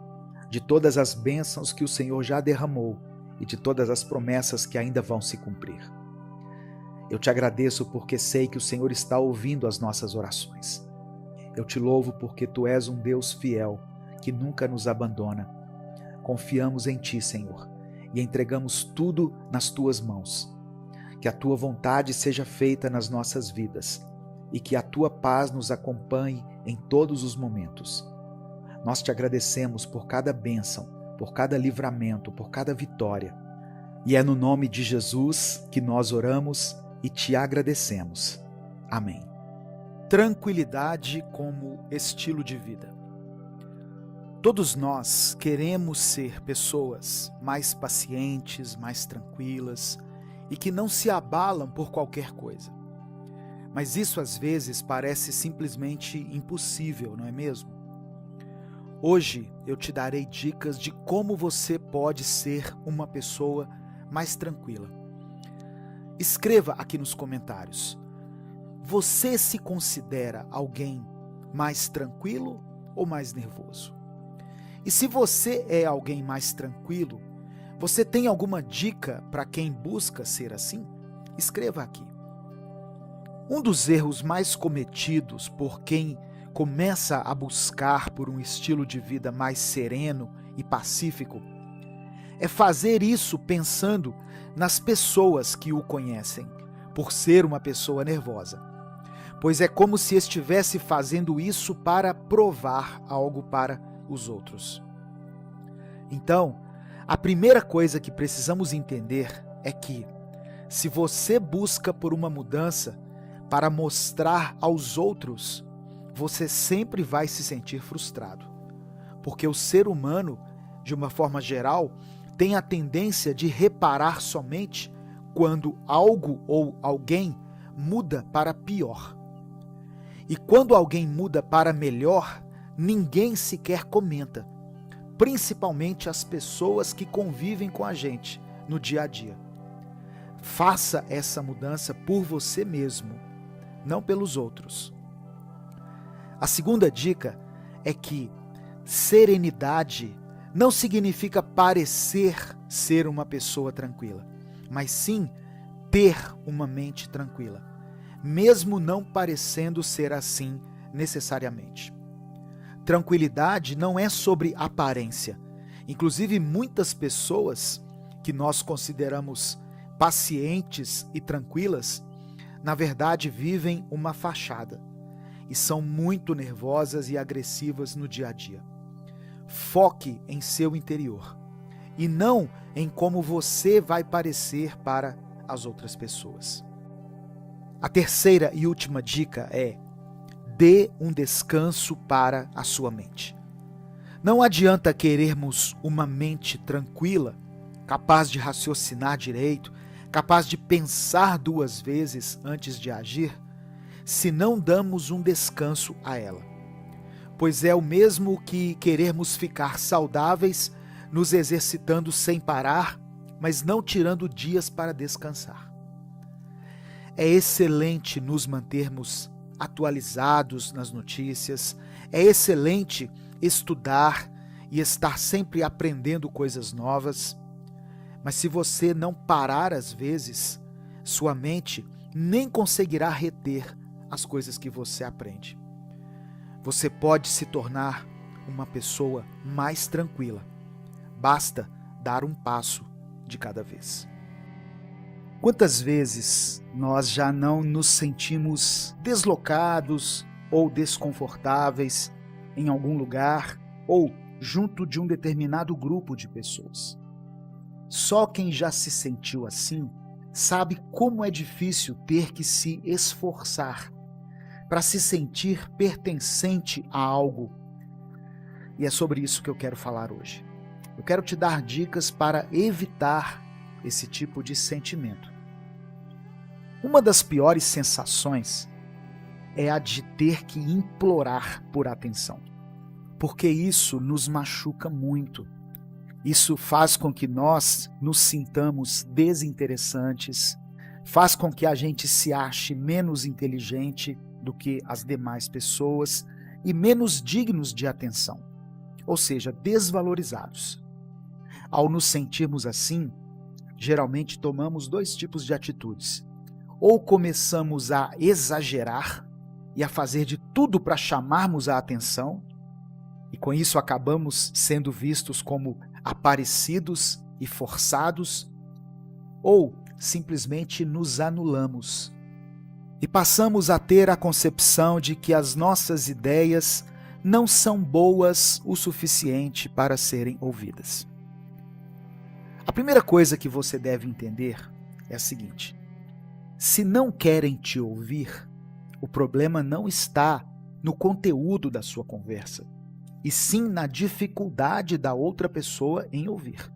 de todas as bênçãos que o Senhor já derramou e de todas as promessas que ainda vão se cumprir. Eu te agradeço porque sei que o Senhor está ouvindo as nossas orações. Eu te louvo porque tu és um Deus fiel, que nunca nos abandona. Confiamos em ti, Senhor, e entregamos tudo nas tuas mãos. Que a tua vontade seja feita nas nossas vidas e que a tua paz nos acompanhe em todos os momentos. Nós te agradecemos por cada bênção, por cada livramento, por cada vitória. E é no nome de Jesus que nós oramos e te agradecemos. Amém. Tranquilidade como estilo de vida. Todos nós queremos ser pessoas mais pacientes, mais tranquilas e que não se abalam por qualquer coisa. Mas isso às vezes parece simplesmente impossível, não é mesmo? Hoje eu te darei dicas de como você pode ser uma pessoa mais tranquila. Escreva aqui nos comentários. Você se considera alguém mais tranquilo ou mais nervoso? E se você é alguém mais tranquilo, você tem alguma dica para quem busca ser assim? Escreva aqui. Um dos erros mais cometidos por quem começa a buscar por um estilo de vida mais sereno e pacífico é fazer isso pensando nas pessoas que o conhecem, por ser uma pessoa nervosa. Pois é como se estivesse fazendo isso para provar algo para os outros. Então, a primeira coisa que precisamos entender é que, se você busca por uma mudança para mostrar aos outros, você sempre vai se sentir frustrado. Porque o ser humano, de uma forma geral, tem a tendência de reparar somente quando algo ou alguém muda para pior. E quando alguém muda para melhor, ninguém sequer comenta, principalmente as pessoas que convivem com a gente no dia a dia. Faça essa mudança por você mesmo, não pelos outros. A segunda dica é que serenidade não significa parecer ser uma pessoa tranquila, mas sim ter uma mente tranquila, mesmo não parecendo ser assim necessariamente. Tranquilidade não é sobre aparência. Inclusive, muitas pessoas que nós consideramos pacientes e tranquilas, na verdade vivem uma fachada e são muito nervosas e agressivas no dia a dia. Foque em seu interior e não em como você vai parecer para as outras pessoas. A terceira e última dica é: dê um descanso para a sua mente. Não adianta querermos uma mente tranquila, capaz de raciocinar direito, capaz de pensar duas vezes antes de agir, se não damos um descanso a ela. pois é o mesmo que querermos ficar saudáveis, nos exercitando sem parar, mas não tirando dias para descansar. É excelente nos mantermos atualizados nas notícias, é excelente estudar e estar sempre aprendendo coisas novas, mas se você não parar às vezes, sua mente nem conseguirá reter as coisas que você aprende. Você pode se tornar uma pessoa mais tranquila. Basta dar um passo de cada vez. Quantas vezes nós já não nos sentimos deslocados ou desconfortáveis em algum lugar ou junto de um determinado grupo de pessoas? Só quem já se sentiu assim sabe como é difícil ter que se esforçar para se sentir pertencente a algo. E é sobre isso que eu quero falar hoje. Eu quero te dar dicas para evitar esse tipo de sentimento. Uma das piores sensações é a de ter que implorar por atenção, porque isso nos machuca muito. Isso faz com que nós nos sintamos desinteressantes, faz com que a gente se ache menos inteligente do que as demais pessoas e menos dignos de atenção, ou seja, desvalorizados. Ao nos sentirmos assim, geralmente tomamos dois tipos de atitudes. Ou começamos a exagerar e a fazer de tudo para chamarmos a atenção, e com isso acabamos sendo vistos como aparecidos e forçados, ou simplesmente nos anulamos e passamos a ter a concepção de que as nossas ideias não são boas o suficiente para serem ouvidas. A primeira coisa que você deve entender é a seguinte: se não querem te ouvir, o problema não está no conteúdo da sua conversa, e sim na dificuldade da outra pessoa em ouvir.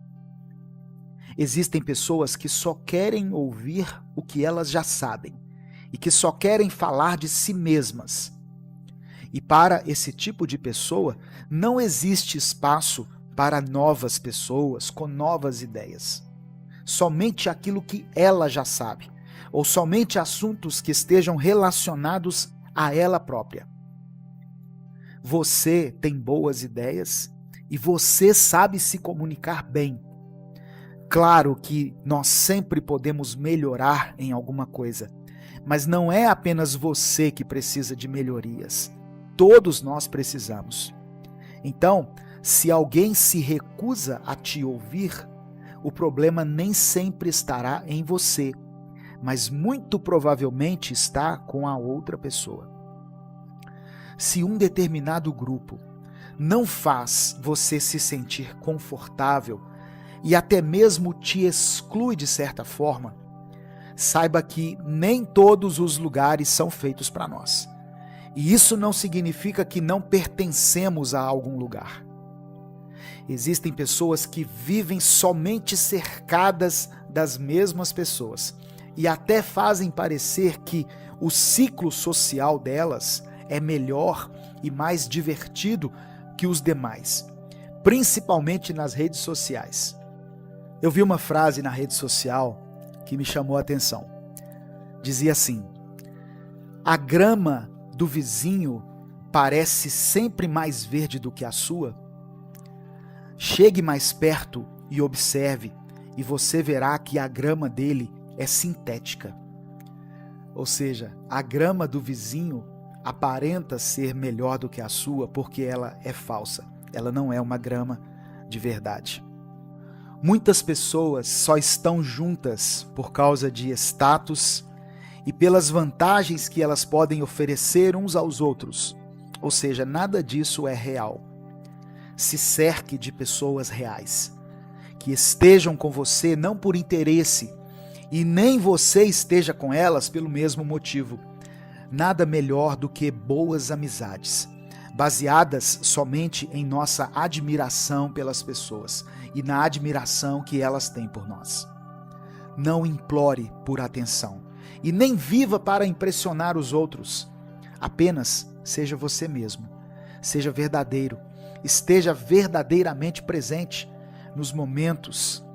Existem pessoas que só querem ouvir o que elas já sabem e que só querem falar de si mesmas. E para esse tipo de pessoa, não existe espaço para novas pessoas com novas ideias. Somente aquilo que ela já sabe, ou somente assuntos que estejam relacionados a ela própria. Você tem boas ideias e você sabe se comunicar bem. Claro que nós sempre podemos melhorar em alguma coisa, mas não é apenas você que precisa de melhorias. Todos nós precisamos. Então, se alguém se recusa a te ouvir, o problema nem sempre estará em você, mas muito provavelmente está com a outra pessoa. Se um determinado grupo não faz você se sentir confortável e até mesmo te exclui de certa forma, saiba que nem todos os lugares são feitos para nós. E isso não significa que não pertencemos a algum lugar. Existem pessoas que vivem somente cercadas das mesmas pessoas e até fazem parecer que o ciclo social delas é melhor e mais divertido que os demais, principalmente nas redes sociais. Eu vi uma frase na rede social que me chamou a atenção. Dizia assim: a grama do vizinho parece sempre mais verde do que a sua. Chegue mais perto e observe, e você verá que a grama dele é sintética. Ou seja, a grama do vizinho aparenta ser melhor do que a sua porque ela é falsa. Ela não é uma grama de verdade. Muitas pessoas só estão juntas por causa de status e pelas vantagens que elas podem oferecer uns aos outros. Ou seja, nada disso é real. Se cerque de pessoas reais, que estejam com você não por interesse e nem você esteja com elas pelo mesmo motivo. Nada melhor do que boas amizades, baseadas somente em nossa admiração pelas pessoas e na admiração que elas têm por nós. Não implore por atenção e nem viva para impressionar os outros. Apenas seja você mesmo. seja verdadeiro, esteja verdadeiramente presente nos momentos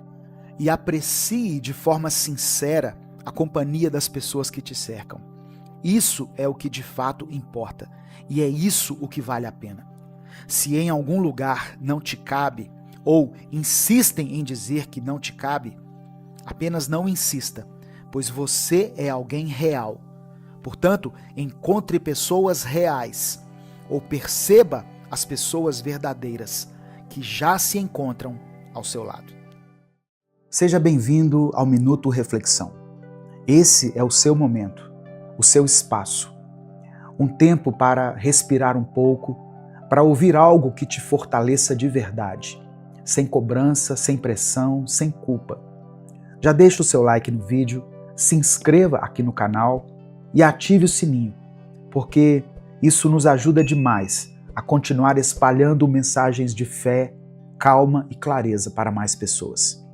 e aprecie de forma sincera a companhia das pessoas que te cercam. Isso é o que de fato importa e é isso o que vale a pena. Se em algum lugar não te cabe ou insistem em dizer que não te cabe, apenas não insista, pois você é alguém real. Portanto, encontre pessoas reais ou perceba as pessoas verdadeiras que já se encontram ao seu lado. Seja bem-vindo ao Minuto Reflexão. Esse é o seu momento, o seu espaço. Um tempo para respirar um pouco, para ouvir algo que te fortaleça de verdade, sem cobrança, sem pressão, sem culpa. Já deixa o seu like no vídeo, se inscreva aqui no canal e ative o sininho, porque isso nos ajuda demais a continuar espalhando mensagens de fé, calma e clareza para mais pessoas.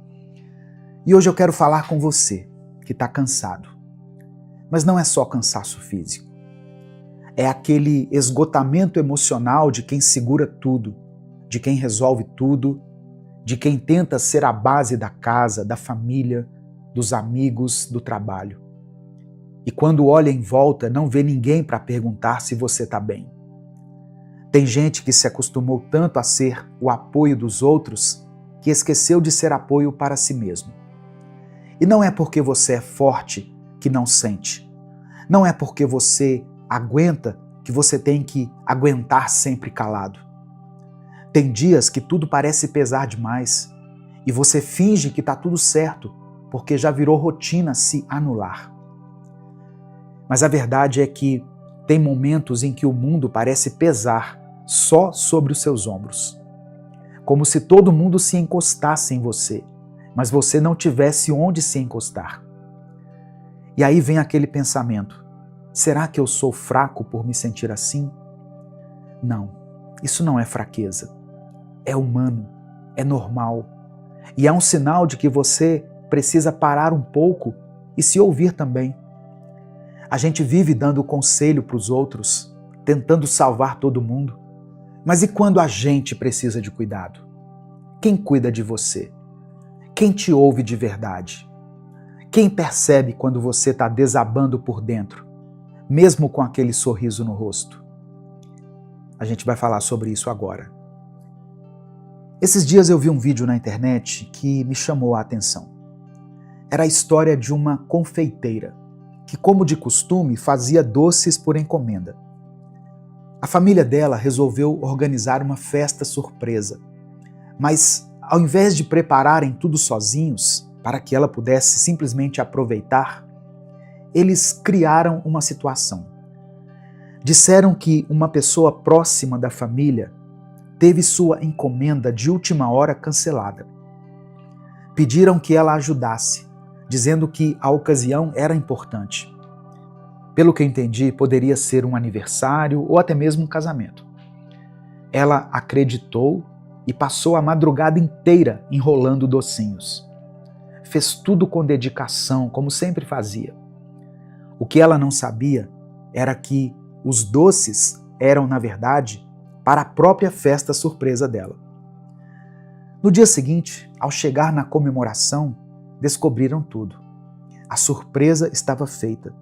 E hoje eu quero falar com você que está cansado. Mas não é só cansaço físico. É aquele esgotamento emocional de quem segura tudo, de quem resolve tudo, de quem tenta ser a base da casa, da família, dos amigos, do trabalho. E quando olha em volta, não vê ninguém para perguntar se você está bem. Tem gente que se acostumou tanto a ser o apoio dos outros que esqueceu de ser apoio para si mesmo. E não é porque você é forte que não sente. Não é porque você aguenta que você tem que aguentar sempre calado. Tem dias que tudo parece pesar demais e você finge que está tudo certo porque já virou rotina se anular. Mas a verdade é que tem momentos em que o mundo parece pesar só sobre os seus ombros. Como se todo mundo se encostasse em você, mas você não tivesse onde se encostar. E aí vem aquele pensamento: será que eu sou fraco por me sentir assim? Não, isso não é fraqueza. É humano, é normal. E é um sinal de que você precisa parar um pouco e se ouvir também. A gente vive dando conselho para os outros, tentando salvar todo mundo. Mas e quando a gente precisa de cuidado? Quem cuida de você? Quem te ouve de verdade? Quem percebe quando você está desabando por dentro, mesmo com aquele sorriso no rosto? A gente vai falar sobre isso agora. Esses dias eu vi um vídeo na internet que me chamou a atenção. Era a história de uma confeiteira que, como de costume, fazia doces por encomenda. A família dela resolveu organizar uma festa surpresa, mas ao invés de prepararem tudo sozinhos, para que ela pudesse simplesmente aproveitar, eles criaram uma situação. Disseram que uma pessoa próxima da família teve sua encomenda de última hora cancelada. Pediram que ela ajudasse, dizendo que a ocasião era importante. Pelo que entendi, poderia ser um aniversário ou até mesmo um casamento. Ela acreditou e passou a madrugada inteira enrolando docinhos. Fez tudo com dedicação, como sempre fazia. O que ela não sabia era que os doces eram, na verdade, para a própria festa surpresa dela. No dia seguinte, ao chegar na comemoração, descobriram tudo. A surpresa estava feita,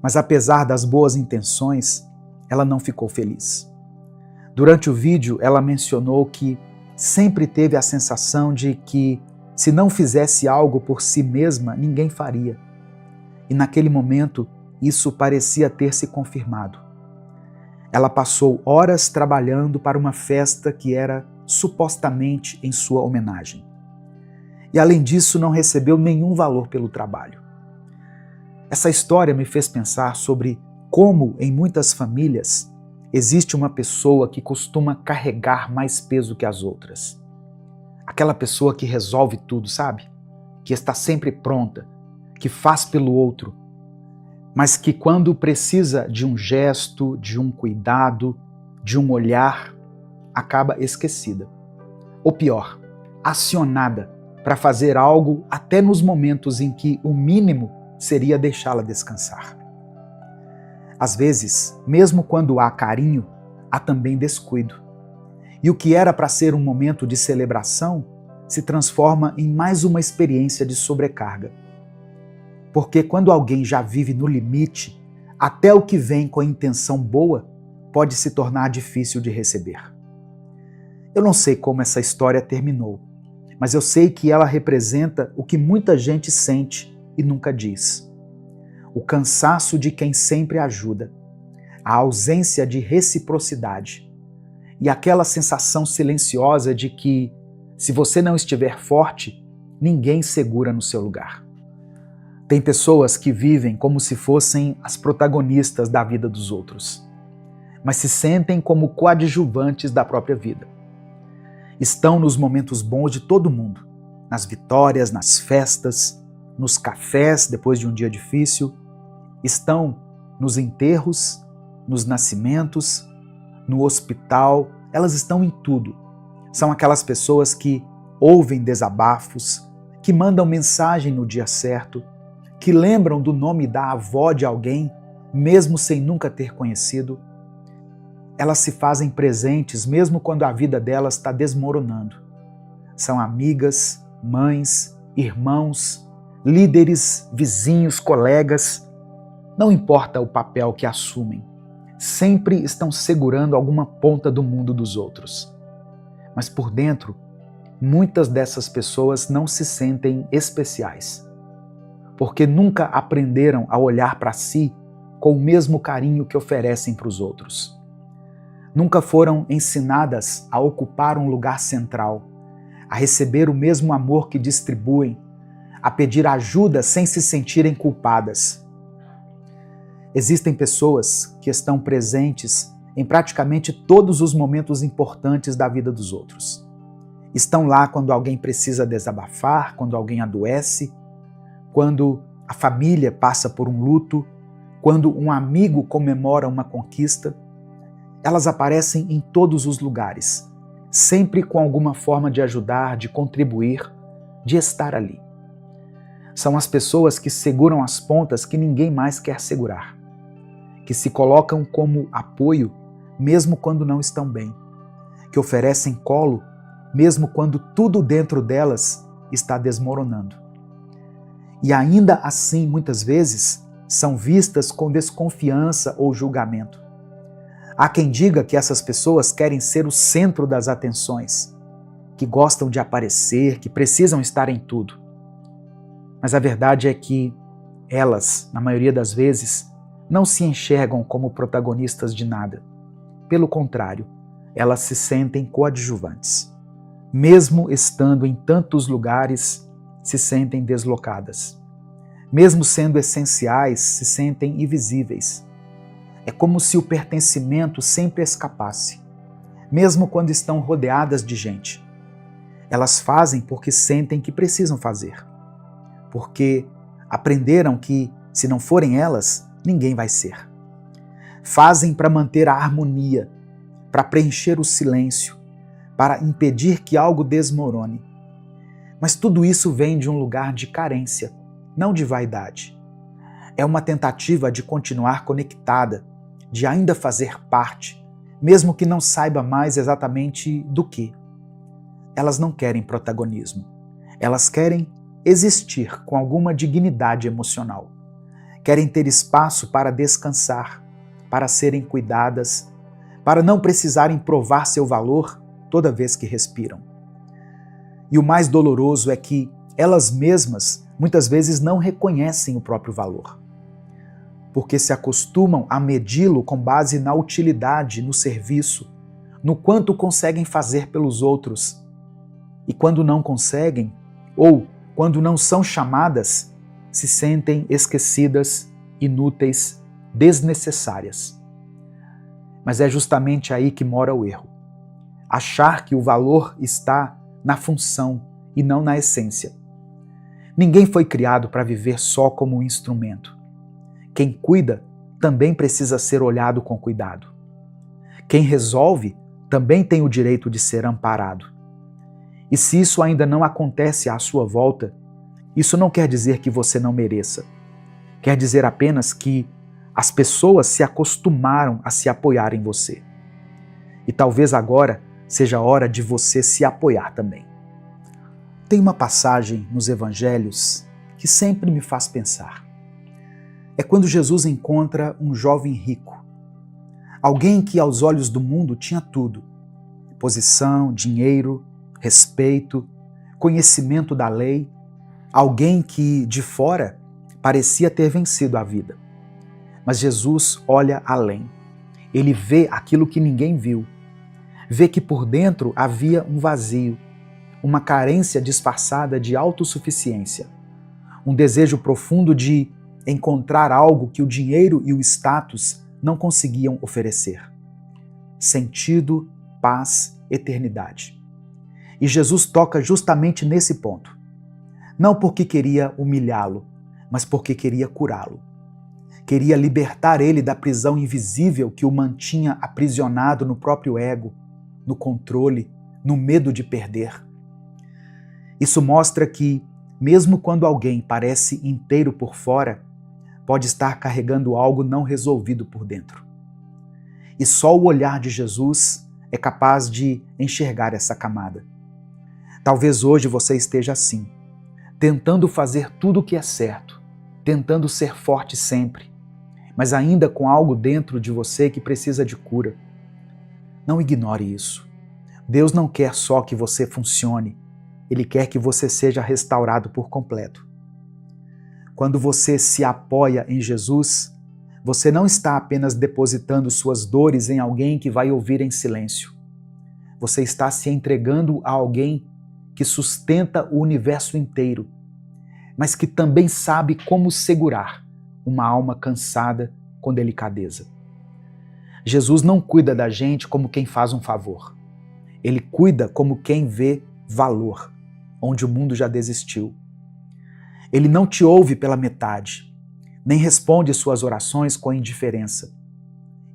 mas apesar das boas intenções, ela não ficou feliz. Durante o vídeo, ela mencionou que sempre teve a sensação de que, se não fizesse algo por si mesma, ninguém faria. E naquele momento, isso parecia ter se confirmado. Ela passou horas trabalhando para uma festa que era supostamente em sua homenagem. E além disso, não recebeu nenhum valor pelo trabalho. Essa história me fez pensar sobre como, em muitas famílias, existe uma pessoa que costuma carregar mais peso que as outras. Aquela pessoa que resolve tudo, sabe? Que está sempre pronta, que faz pelo outro, mas que quando precisa de um gesto, de um cuidado, de um olhar, acaba esquecida. Ou pior, acionada para fazer algo até nos momentos em que o mínimo seria deixá-la descansar. Às vezes, mesmo quando há carinho, há também descuido. E o que era para ser um momento de celebração se transforma em mais uma experiência de sobrecarga. Porque quando alguém já vive no limite, até o que vem com a intenção boa pode se tornar difícil de receber. Eu não sei como essa história terminou, mas eu sei que ela representa o que muita gente sente e nunca diz. O cansaço de quem sempre ajuda, a ausência de reciprocidade e aquela sensação silenciosa de que, se você não estiver forte, ninguém segura no seu lugar. Tem pessoas que vivem como se fossem as protagonistas da vida dos outros, mas se sentem como coadjuvantes da própria vida. Estão nos momentos bons de todo mundo, nas vitórias, nas festas, nos cafés depois de um dia difícil, estão nos enterros, nos nascimentos, no hospital, elas estão em tudo. São aquelas pessoas que ouvem desabafos, que mandam mensagem no dia certo, que lembram do nome da avó de alguém, mesmo sem nunca ter conhecido. Elas se fazem presentes mesmo quando a vida delas está desmoronando. São amigas, mães, irmãos, líderes, vizinhos, colegas. Não importa o papel que assumem, sempre estão segurando alguma ponta do mundo dos outros. Mas por dentro, muitas dessas pessoas não se sentem especiais, porque nunca aprenderam a olhar para si com o mesmo carinho que oferecem para os outros. Nunca foram ensinadas a ocupar um lugar central, a receber o mesmo amor que distribuem, a pedir ajuda sem se sentirem culpadas. Existem pessoas que estão presentes em praticamente todos os momentos importantes da vida dos outros. Estão lá quando alguém precisa desabafar, quando alguém adoece, quando a família passa por um luto, quando um amigo comemora uma conquista. Elas aparecem em todos os lugares, sempre com alguma forma de ajudar, de contribuir, de estar ali. São as pessoas que seguram as pontas que ninguém mais quer segurar, que se colocam como apoio mesmo quando não estão bem, que oferecem colo mesmo quando tudo dentro delas está desmoronando. E ainda assim, muitas vezes, são vistas com desconfiança ou julgamento. Há quem diga que essas pessoas querem ser o centro das atenções, que gostam de aparecer, que precisam estar em tudo. Mas a verdade é que elas, na maioria das vezes, não se enxergam como protagonistas de nada. Pelo contrário, elas se sentem coadjuvantes. Mesmo estando em tantos lugares, se sentem deslocadas. Mesmo sendo essenciais, se sentem invisíveis. É como se o pertencimento sempre escapasse, mesmo quando estão rodeadas de gente. Elas fazem porque sentem que precisam fazer, porque aprenderam que, se não forem elas, ninguém vai ser. Fazem para manter a harmonia, para preencher o silêncio, para impedir que algo desmorone. Mas tudo isso vem de um lugar de carência, não de vaidade. É uma tentativa de continuar conectada, de ainda fazer parte, mesmo que não saiba mais exatamente do que. Elas não querem protagonismo. Elas querem existir com alguma dignidade emocional. Querem ter espaço para descansar, para serem cuidadas, para não precisarem provar seu valor toda vez que respiram. E o mais doloroso é que elas mesmas muitas vezes não reconhecem o próprio valor, porque se acostumam a medi-lo com base na utilidade, no serviço, no quanto conseguem fazer pelos outros. E quando não conseguem, ou quando não são chamadas, se sentem esquecidas, inúteis, desnecessárias. Mas é justamente aí que mora o erro. Achar que o valor está na função e não na essência. Ninguém foi criado para viver só como um instrumento. Quem cuida também precisa ser olhado com cuidado. Quem resolve também tem o direito de ser amparado. E se isso ainda não acontece à sua volta, isso não quer dizer que você não mereça. Quer dizer apenas que as pessoas se acostumaram a se apoiar em você. E talvez agora seja a hora de você se apoiar também. Tem uma passagem nos evangelhos que sempre me faz pensar. É quando Jesus encontra um jovem rico. Alguém que aos olhos do mundo tinha tudo. Posição, dinheiro, respeito, conhecimento da lei. Alguém que, de fora, parecia ter vencido a vida. Mas Jesus olha além. Ele vê aquilo que ninguém viu. Vê que por dentro havia um vazio, uma carência disfarçada de autossuficiência, um desejo profundo de encontrar algo que o dinheiro e o status não conseguiam oferecer. Sentido, paz, eternidade. E Jesus toca justamente nesse ponto. Não porque queria humilhá-lo, mas porque queria curá-lo. Queria libertar ele da prisão invisível que o mantinha aprisionado no próprio ego, no controle, no medo de perder. Isso mostra que, mesmo quando alguém parece inteiro por fora, pode estar carregando algo não resolvido por dentro. E só o olhar de Jesus é capaz de enxergar essa camada. Talvez hoje você esteja assim, tentando fazer tudo o que é certo, tentando ser forte sempre, mas ainda com algo dentro de você que precisa de cura. Não ignore isso. Deus não quer só que você funcione, Ele quer que você seja restaurado por completo. Quando você se apoia em Jesus, você não está apenas depositando suas dores em alguém que vai ouvir em silêncio. Você está se entregando a alguém que sustenta o universo inteiro, mas que também sabe como segurar uma alma cansada com delicadeza. Jesus não cuida da gente como quem faz um favor. Ele cuida como quem vê valor, onde o mundo já desistiu. Ele não te ouve pela metade, nem responde suas orações com indiferença.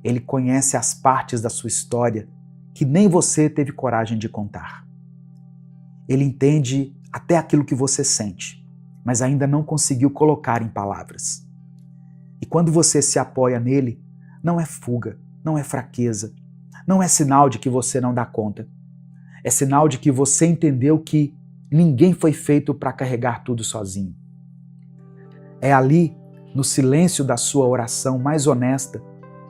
Ele conhece as partes da sua história que nem você teve coragem de contar. Ele entende até aquilo que você sente, mas ainda não conseguiu colocar em palavras. E quando você se apoia nele, não é fuga, não é fraqueza, não é sinal de que você não dá conta. É sinal de que você entendeu que ninguém foi feito para carregar tudo sozinho. É ali, no silêncio da sua oração mais honesta,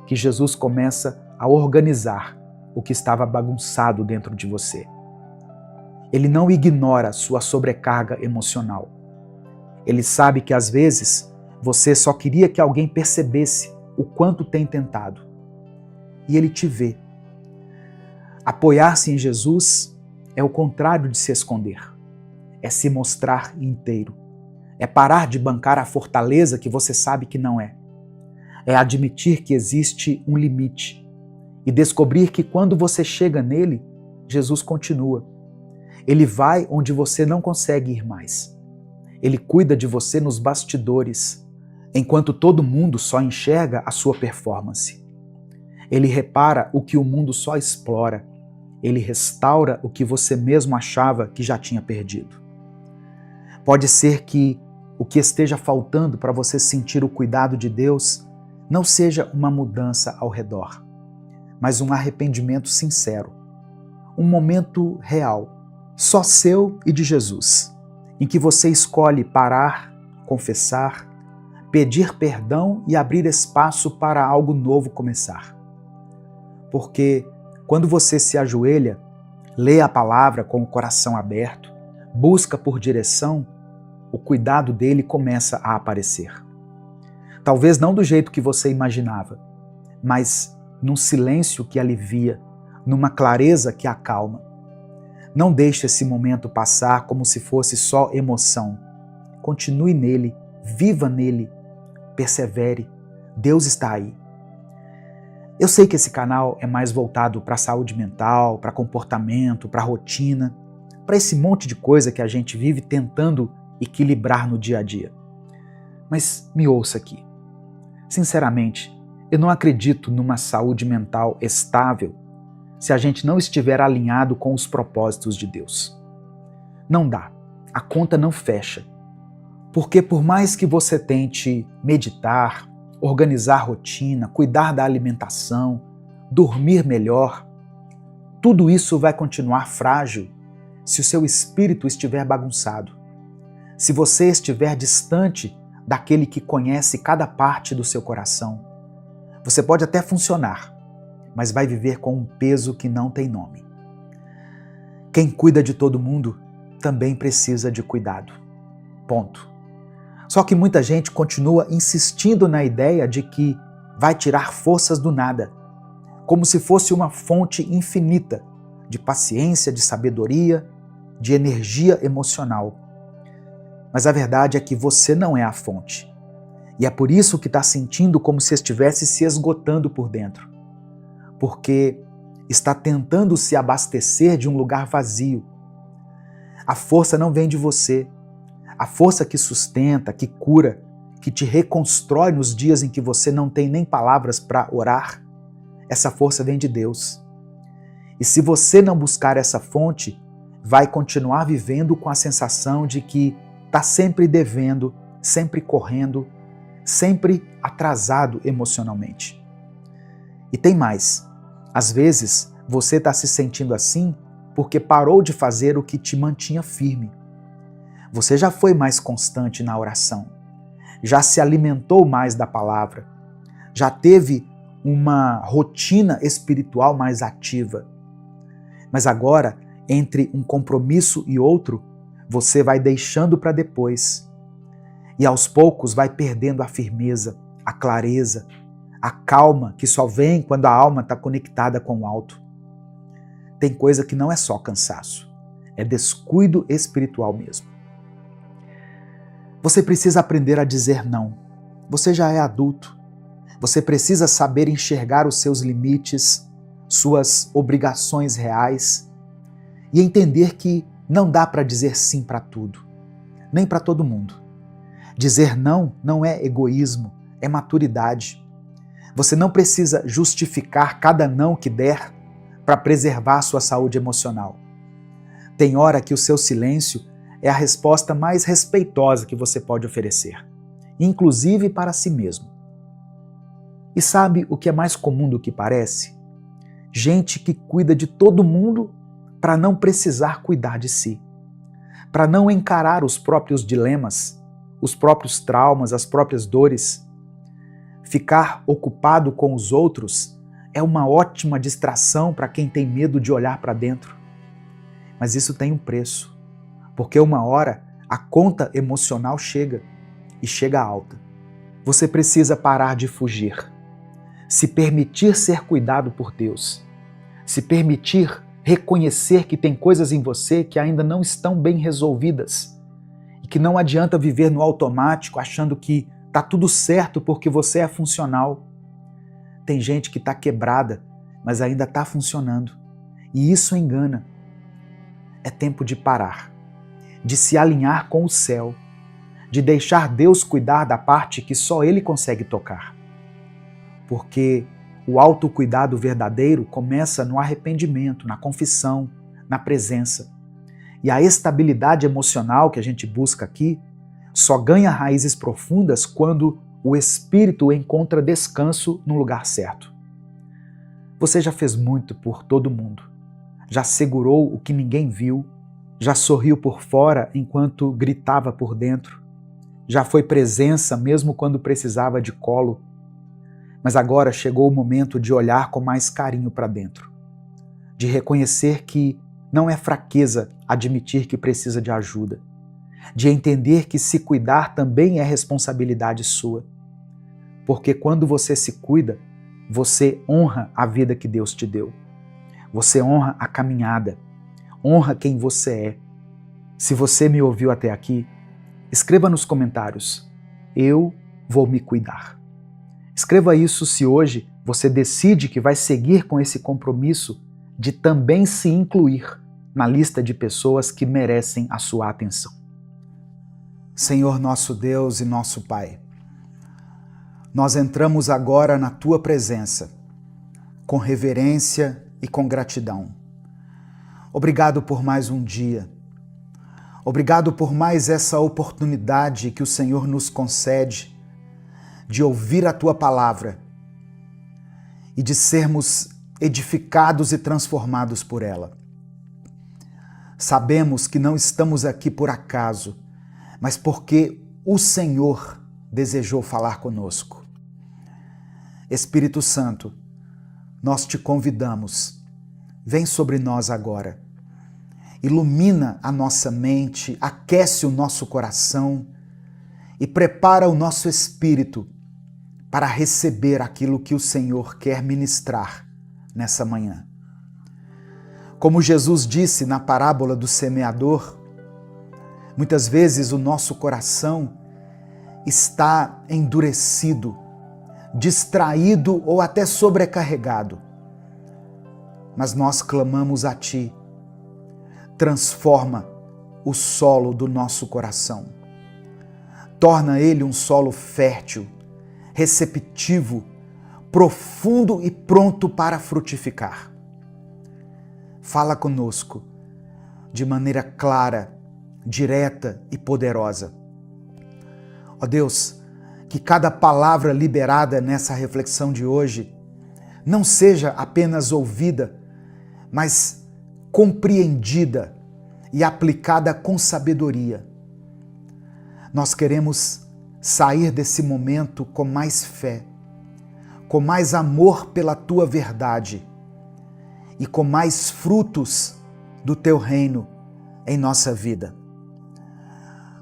que Jesus começa a organizar o que estava bagunçado dentro de você. Ele não ignora sua sobrecarga emocional. Ele sabe que às vezes você só queria que alguém percebesse o quanto tem tentado. E ele te vê. Apoiar-se em Jesus é o contrário de se esconder. É se mostrar inteiro. É parar de bancar a fortaleza que você sabe que não é. É admitir que existe um limite e descobrir que quando você chega nele, Jesus continua. Ele vai onde você não consegue ir mais. Ele cuida de você nos bastidores, enquanto todo mundo só enxerga a sua performance. Ele repara o que o mundo só explora. Ele restaura o que você mesmo achava que já tinha perdido. Pode ser que o que esteja faltando para você sentir o cuidado de Deus não seja uma mudança ao redor, mas um arrependimento sincero, um momento real, só seu e de Jesus, em que você escolhe parar, confessar, pedir perdão e abrir espaço para algo novo começar. Porque quando você se ajoelha, lê a palavra com o coração aberto, busca por direção, o cuidado dele começa a aparecer. Talvez não do jeito que você imaginava, mas num silêncio que alivia, numa clareza que acalma. Não deixe esse momento passar como se fosse só emoção. Continue nele, viva nele, persevere. Deus está aí. Eu sei que esse canal é mais voltado para a saúde mental, para comportamento, para rotina, para esse monte de coisa que a gente vive tentando equilibrar no dia a dia. Mas me ouça aqui. Sinceramente, eu não acredito numa saúde mental estável se a gente não estiver alinhado com os propósitos de Deus. Não dá. A conta não fecha. Porque por mais que você tente meditar, organizar a rotina, cuidar da alimentação, dormir melhor, tudo isso vai continuar frágil se o seu espírito estiver bagunçado, se você estiver distante daquele que conhece cada parte do seu coração. Você pode até funcionar, mas vai viver com um peso que não tem nome. Quem cuida de todo mundo também precisa de cuidado. Ponto. Só que muita gente continua insistindo na ideia de que vai tirar forças do nada, como se fosse uma fonte infinita de paciência, de sabedoria, de energia emocional. Mas a verdade é que você não é a fonte. E é por isso que está sentindo como se estivesse se esgotando por dentro. Porque está tentando se abastecer de um lugar vazio. A força não vem de você. A força que sustenta, que cura, que te reconstrói nos dias em que você não tem nem palavras para orar, essa força vem de Deus. E se você não buscar essa fonte, vai continuar vivendo com a sensação de que está sempre devendo, sempre correndo, sempre atrasado emocionalmente. E tem mais. Às vezes, você está se sentindo assim porque parou de fazer o que te mantinha firme. Você já foi mais constante na oração, já se alimentou mais da palavra, já teve uma rotina espiritual mais ativa. Mas agora, entre um compromisso e outro, você vai deixando para depois. E aos poucos vai perdendo a firmeza, a clareza, a calma que só vem quando a alma está conectada com o alto. Tem coisa que não é só cansaço, é descuido espiritual mesmo. Você precisa aprender a dizer não. Você já é adulto. Você precisa saber enxergar os seus limites, suas obrigações reais e entender que não dá para dizer sim para tudo, nem para todo mundo. Dizer não não é egoísmo, é maturidade. Você não precisa justificar cada não que der para preservar sua saúde emocional. Tem hora que o seu silêncio é a resposta mais respeitosa que você pode oferecer, inclusive para si mesmo. E sabe o que é mais comum do que parece? Gente que cuida de todo mundo para não precisar cuidar de si, para não encarar os próprios dilemas, os próprios traumas, as próprias dores. Ficar ocupado com os outros é uma ótima distração para quem tem medo de olhar para dentro. Mas isso tem um preço, porque uma hora a conta emocional chega, e chega alta. Você precisa parar de fugir, se permitir ser cuidado por Deus, se permitir reconhecer que tem coisas em você que ainda não estão bem resolvidas e que não adianta viver no automático achando que está tudo certo porque você é funcional. Tem gente que está quebrada, mas ainda está funcionando. E isso engana. É tempo de parar, de se alinhar com o céu, de deixar Deus cuidar da parte que só Ele consegue tocar. Porque o autocuidado verdadeiro começa no arrependimento, na confissão, na presença. E a estabilidade emocional que a gente busca aqui só ganha raízes profundas quando o espírito encontra descanso no lugar certo. Você já fez muito por todo mundo, já segurou o que ninguém viu, já sorriu por fora enquanto gritava por dentro, já foi presença mesmo quando precisava de colo. Mas agora chegou o momento de olhar com mais carinho para dentro, de reconhecer que não é fraqueza admitir que precisa de ajuda, de entender que se cuidar também é responsabilidade sua. Porque quando você se cuida, você honra a vida que Deus te deu. Você honra a caminhada, honra quem você é. Se você me ouviu até aqui, escreva nos comentários: eu vou me cuidar. Escreva isso se hoje você decide que vai seguir com esse compromisso de também se incluir na lista de pessoas que merecem a sua atenção. Senhor nosso Deus e nosso Pai, nós entramos agora na Tua presença, com reverência e com gratidão. Obrigado por mais um dia. Obrigado por mais essa oportunidade que o Senhor nos concede de ouvir a Tua palavra e de sermos edificados e transformados por ela. Sabemos que não estamos aqui por acaso, mas porque o Senhor desejou falar conosco. Espírito Santo, nós te convidamos, vem sobre nós agora. Ilumina a nossa mente, aquece o nosso coração e prepara o nosso espírito para receber aquilo que o Senhor quer ministrar nessa manhã. Como Jesus disse na parábola do semeador, muitas vezes o nosso coração está endurecido, distraído ou até sobrecarregado. Mas nós clamamos a Ti. Transforma o solo do nosso coração. Torna ele um solo fértil, receptivo, profundo e pronto para frutificar. Fala conosco de maneira clara, direta e poderosa. Ó Deus, que cada palavra liberada nessa reflexão de hoje não seja apenas ouvida, mas compreendida e aplicada com sabedoria. Nós queremos sair desse momento com mais fé, com mais amor pela Tua verdade e com mais frutos do Teu reino em nossa vida.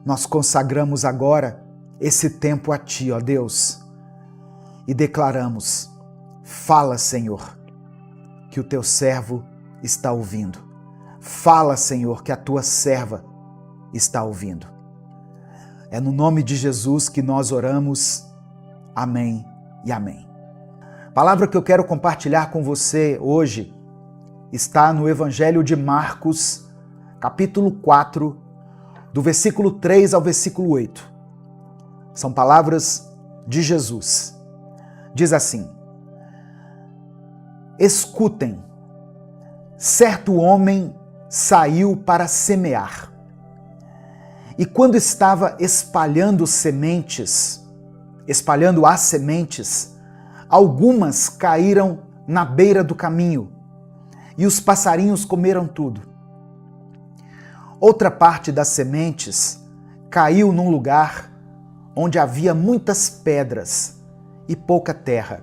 Nós consagramos agora esse tempo a Ti, ó Deus, e declaramos: fala, Senhor, que o Teu servo está ouvindo. Fala, Senhor, que a Tua serva está ouvindo. É no nome de Jesus que nós oramos. Amém e amém. A palavra que eu quero compartilhar com você hoje está no Evangelho de Marcos, capítulo 4, do versículo 3 ao versículo 8. São palavras de Jesus. Diz assim: escutem, certo homem saiu para semear. E quando estava espalhando as sementes, algumas caíram na beira do caminho, e os passarinhos comeram tudo. Outra parte das sementes caiu num lugar onde havia muitas pedras e pouca terra.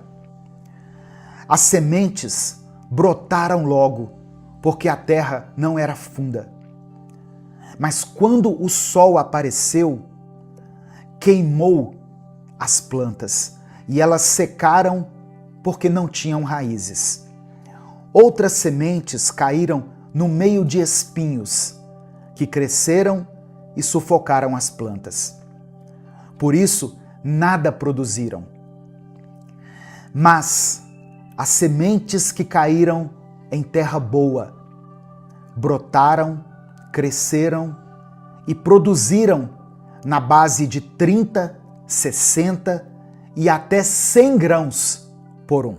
As sementes brotaram logo, porque a terra não era funda. Mas quando o sol apareceu, queimou as plantas e elas secaram porque não tinham raízes. Outras sementes caíram no meio de espinhos, que cresceram e sufocaram as plantas. Por isso, nada produziram. Mas as sementes que caíram em terra boa brotaram, cresceram e produziram na base de 30, 60 e até 100 grãos por um.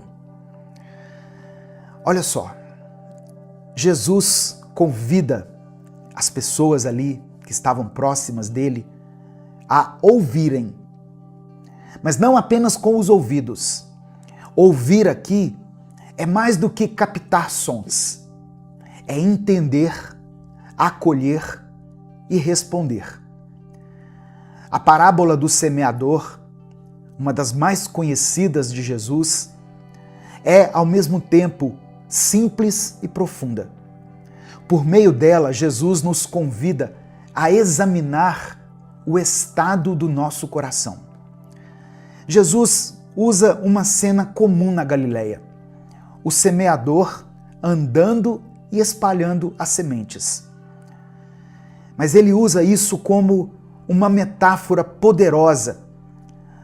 Olha só, Jesus convida as pessoas ali que estavam próximas dele a ouvirem, mas não apenas com os ouvidos. Ouvir aqui é mais do que captar sons, é entender, acolher e responder. A parábola do semeador, uma das mais conhecidas de Jesus, é ao mesmo tempo simples e profunda. Por meio dela, Jesus nos convida a examinar o estado do nosso coração. Jesus usa uma cena comum na Galileia: o semeador andando e espalhando as sementes. Mas ele usa isso como uma metáfora poderosa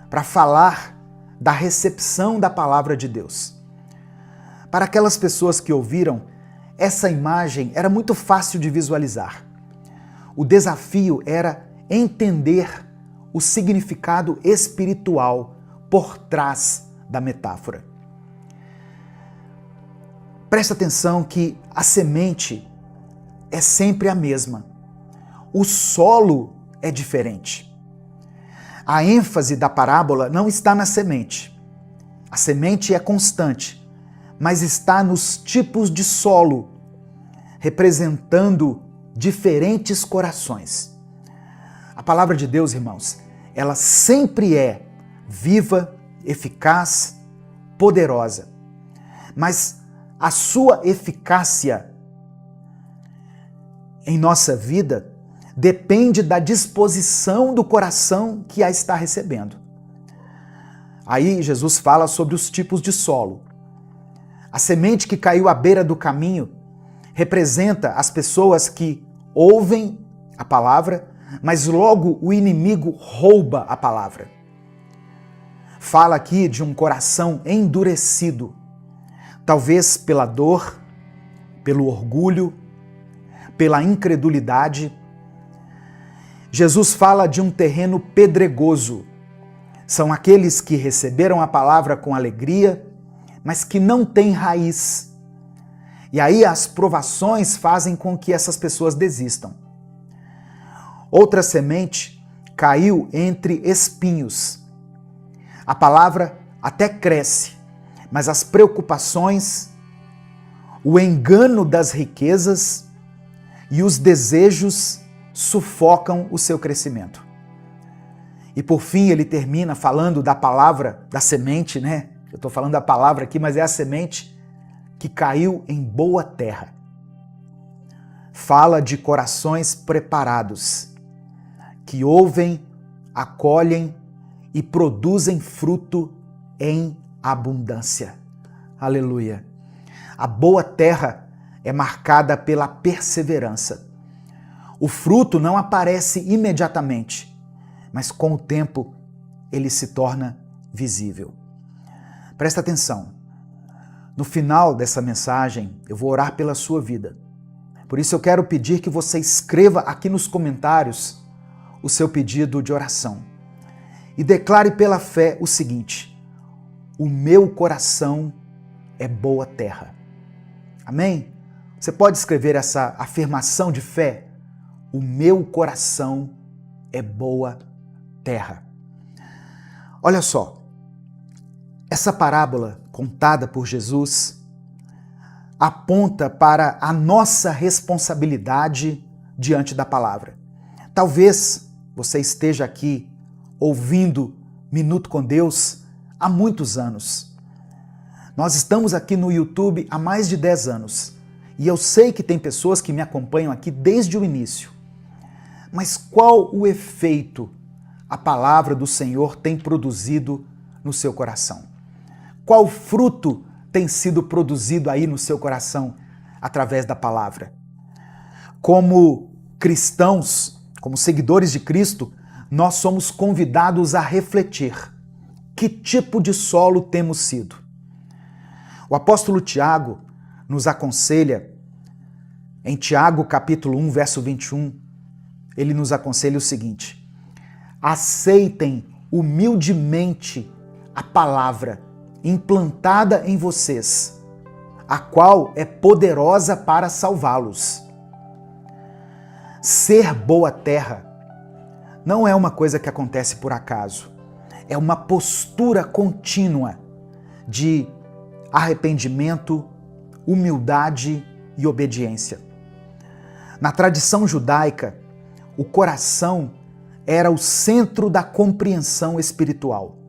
para falar da recepção da palavra de Deus. Para aquelas pessoas que ouviram, essa imagem era muito fácil de visualizar. O desafio era entender o significado espiritual por trás da metáfora. Presta atenção que a semente é sempre a mesma. O solo é diferente. A ênfase da parábola não está na semente. A semente é constante, mas está nos tipos de solo, representando diferentes corações. A palavra de Deus, irmãos, ela sempre é viva, eficaz, poderosa, mas a sua eficácia em nossa vida depende da disposição do coração que a está recebendo. Aí Jesus fala sobre os tipos de solo. A semente que caiu à beira do caminho representa as pessoas que ouvem a palavra, mas logo o inimigo rouba a palavra. Fala aqui de um coração endurecido, talvez pela dor, pelo orgulho, pela incredulidade. Jesus fala de um terreno pedregoso. São aqueles que receberam a palavra com alegria, mas que não têm raiz. E aí as provações fazem com que essas pessoas desistam. Outra semente caiu entre espinhos. A palavra até cresce, mas as preocupações, o engano das riquezas e os desejos sufocam o seu crescimento. E por fim ele termina falando da palavra, da semente, né? Eu estou falando da palavra aqui, mas é a semente que caiu em boa terra. Fala de corações preparados, que ouvem, acolhem e produzem fruto em abundância. Aleluia! A boa terra é marcada pela perseverança. O fruto não aparece imediatamente, mas com o tempo ele se torna visível. Presta atenção. No final dessa mensagem, eu vou orar pela sua vida. Por isso eu quero pedir que você escreva aqui nos comentários o seu pedido de oração. E declare pela fé o seguinte: o meu coração é boa terra. Amém? Você pode escrever essa afirmação de fé? O meu coração é boa terra. Olha só, essa parábola contada por Jesus aponta para a nossa responsabilidade diante da palavra. Talvez você esteja aqui ouvindo Minuto com Deus há muitos anos. Nós estamos aqui no YouTube há mais de 10 anos e eu sei que tem pessoas que me acompanham aqui desde o início. Mas qual o efeito a palavra do Senhor tem produzido no seu coração? Qual fruto tem sido produzido aí no seu coração através da palavra? Como cristãos, como seguidores de Cristo, nós somos convidados a refletir que tipo de solo temos sido. O apóstolo Tiago nos aconselha, em Tiago capítulo 1, verso 21, ele nos aconselha o seguinte: aceitem humildemente a palavra implantada em vocês, a qual é poderosa para salvá-los. Ser boa terra não é uma coisa que acontece por acaso. É uma postura contínua de arrependimento, humildade e obediência. Na tradição judaica, o coração era o centro da compreensão espiritual.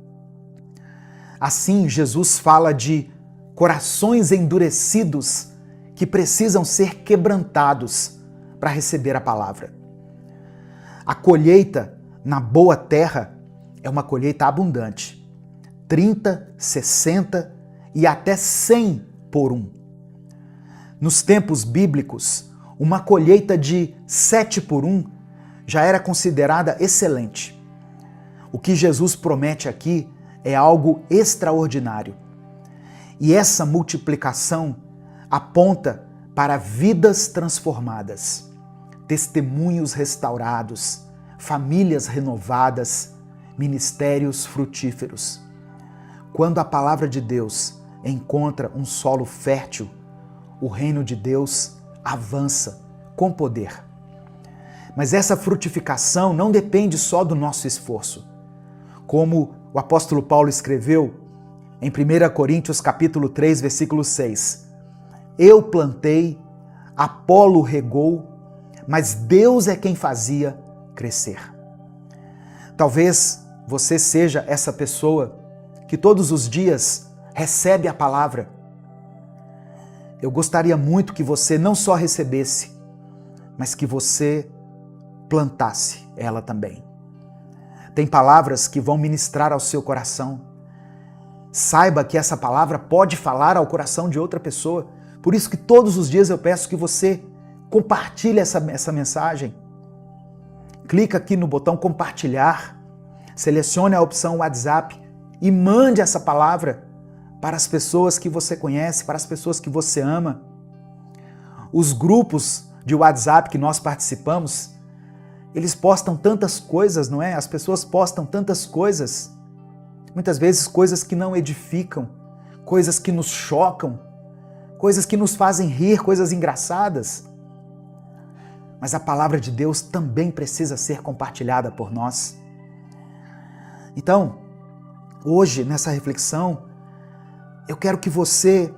Assim, Jesus fala de corações endurecidos que precisam ser quebrantados para receber a palavra. A colheita na boa terra é uma colheita abundante. 30, 60 e até 100 por um. Nos tempos bíblicos, uma colheita de 7 por 1 já era considerada excelente. O que Jesus promete aqui é algo extraordinário. E essa multiplicação aponta para vidas transformadas, testemunhos restaurados, famílias renovadas, ministérios frutíferos. Quando a palavra de Deus encontra um solo fértil, o reino de Deus avança com poder. Mas essa frutificação não depende só do nosso esforço. Como o apóstolo Paulo escreveu em 1 Coríntios capítulo 3, versículo 6. Eu plantei, Apolo regou, mas Deus é quem fazia crescer. Talvez você seja essa pessoa que todos os dias recebe a palavra. Eu gostaria muito que você não só recebesse, mas que você plantasse ela também. Tem palavras que vão ministrar ao seu coração. Saiba que essa palavra pode falar ao coração de outra pessoa. Por isso que todos os dias eu peço que você compartilhe essa mensagem. Clica aqui no botão compartilhar, selecione a opção WhatsApp e mande essa palavra para as pessoas que você conhece, para as pessoas que você ama. Os grupos de WhatsApp que nós participamos, eles postam tantas coisas, não é? As pessoas postam tantas coisas, muitas vezes coisas que não edificam, coisas que nos chocam, coisas que nos fazem rir, coisas engraçadas. Mas a palavra de Deus também precisa ser compartilhada por nós. Então, hoje, nessa reflexão, eu quero que você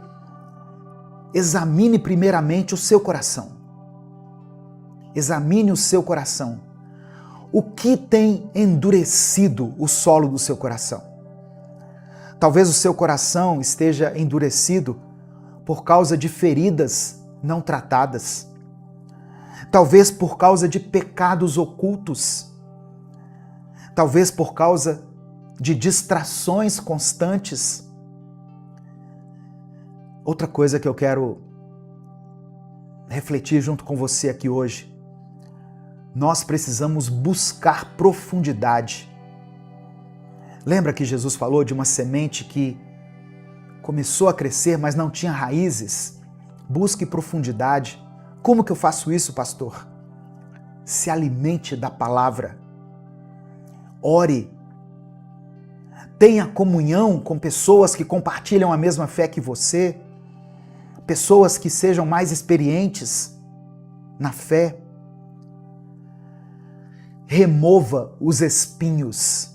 examine primeiramente o seu coração. Examine o seu coração. O que tem endurecido o solo do seu coração? Talvez o seu coração esteja endurecido por causa de feridas não tratadas. Talvez por causa de pecados ocultos. Talvez por causa de distrações constantes. Outra coisa que eu quero refletir junto com você aqui hoje. Nós precisamos buscar profundidade. Lembra que Jesus falou de uma semente que começou a crescer, mas não tinha raízes? Busque profundidade. Como que eu faço isso, pastor? Se alimente da palavra. Ore. Tenha comunhão com pessoas que compartilham a mesma fé que você. Pessoas que sejam mais experientes na fé. Remova os espinhos.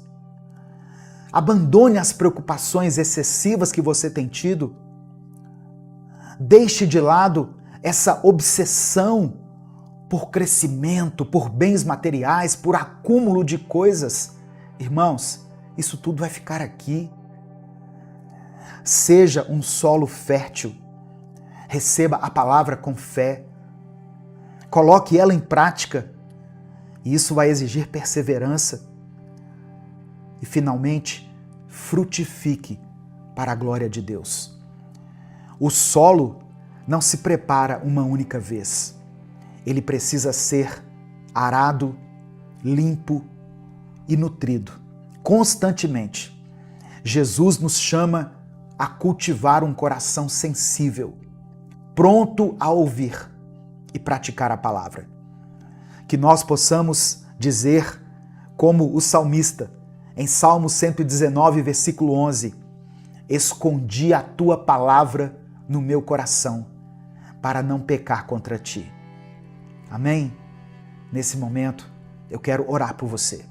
Abandone as preocupações excessivas que você tem tido. Deixe de lado essa obsessão por crescimento, por bens materiais, por acúmulo de coisas. Irmãos, isso tudo vai ficar aqui. Seja um solo fértil. Receba a palavra com fé. Coloque ela em prática. E isso vai exigir perseverança. E, finalmente, frutifique para a glória de Deus. O solo não se prepara uma única vez. Ele precisa ser arado, limpo e nutrido, constantemente. Jesus nos chama a cultivar um coração sensível, pronto a ouvir e praticar a palavra. Que nós possamos dizer, como o salmista, em Salmo 119, versículo 11, escondi a tua palavra no meu coração, para não pecar contra ti. Amém? Nesse momento, eu quero orar por você.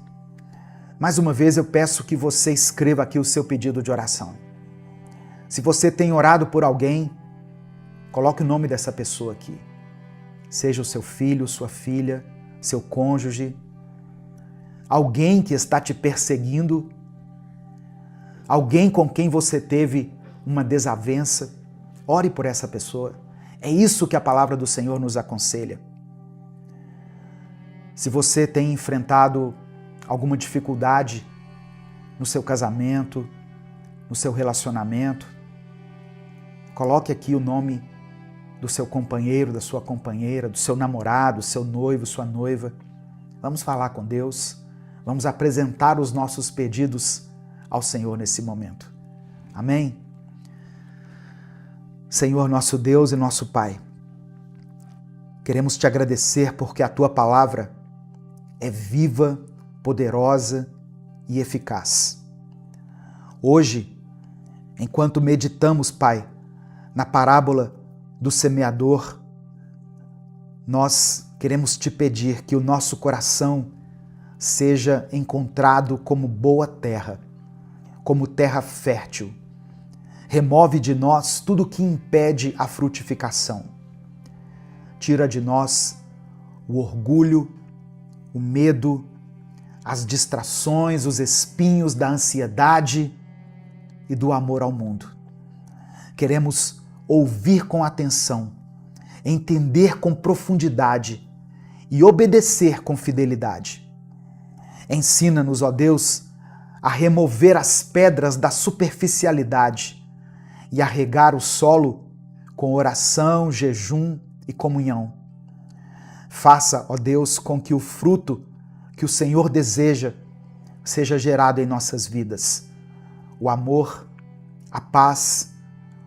Mais uma vez, eu peço que você escreva aqui o seu pedido de oração. Se você tem orado por alguém, coloque o nome dessa pessoa aqui. Seja o seu filho, sua filha, seu cônjuge, alguém que está te perseguindo, alguém com quem você teve uma desavença. Ore por essa pessoa. É isso que a palavra do Senhor nos aconselha. Se você tem enfrentado alguma dificuldade no seu casamento, no seu relacionamento, coloque aqui o nome do seu companheiro, da sua companheira, do seu namorado, seu noivo, sua noiva. Vamos falar com Deus. Vamos apresentar os nossos pedidos ao Senhor nesse momento. Amém? Senhor, nosso Deus e nosso Pai, queremos te agradecer porque a tua palavra é viva, poderosa e eficaz. Hoje, enquanto meditamos, Pai, na parábola do semeador, nós queremos te pedir que o nosso coração seja encontrado como boa terra, como terra fértil, Remove de nós tudo que impede a frutificação. Tira de nós o orgulho, o medo, as distrações, os espinhos da ansiedade e do amor ao mundo. Queremos ouvir com atenção, entender com profundidade e obedecer com fidelidade. Ensina-nos, ó Deus, a remover as pedras da superficialidade e a regar o solo com oração, jejum e comunhão. Faça, ó Deus, com que o fruto que o Senhor deseja seja gerado em nossas vidas. O amor, a paz,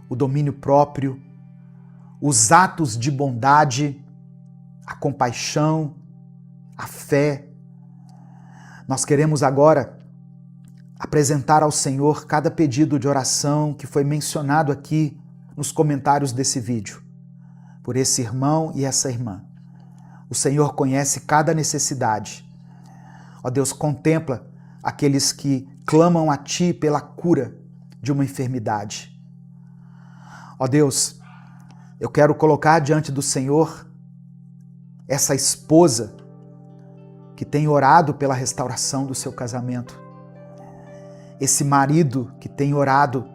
o domínio próprio, os atos de bondade, a compaixão, a fé. Nós queremos agora apresentar ao Senhor cada pedido de oração que foi mencionado aqui nos comentários desse vídeo, por esse irmão e essa irmã. O Senhor conhece cada necessidade. Ó Deus, contempla aqueles que clamam a Ti pela cura de uma enfermidade. Ó Deus, eu quero colocar diante do Senhor essa esposa que tem orado pela restauração do seu casamento. Esse marido que tem orado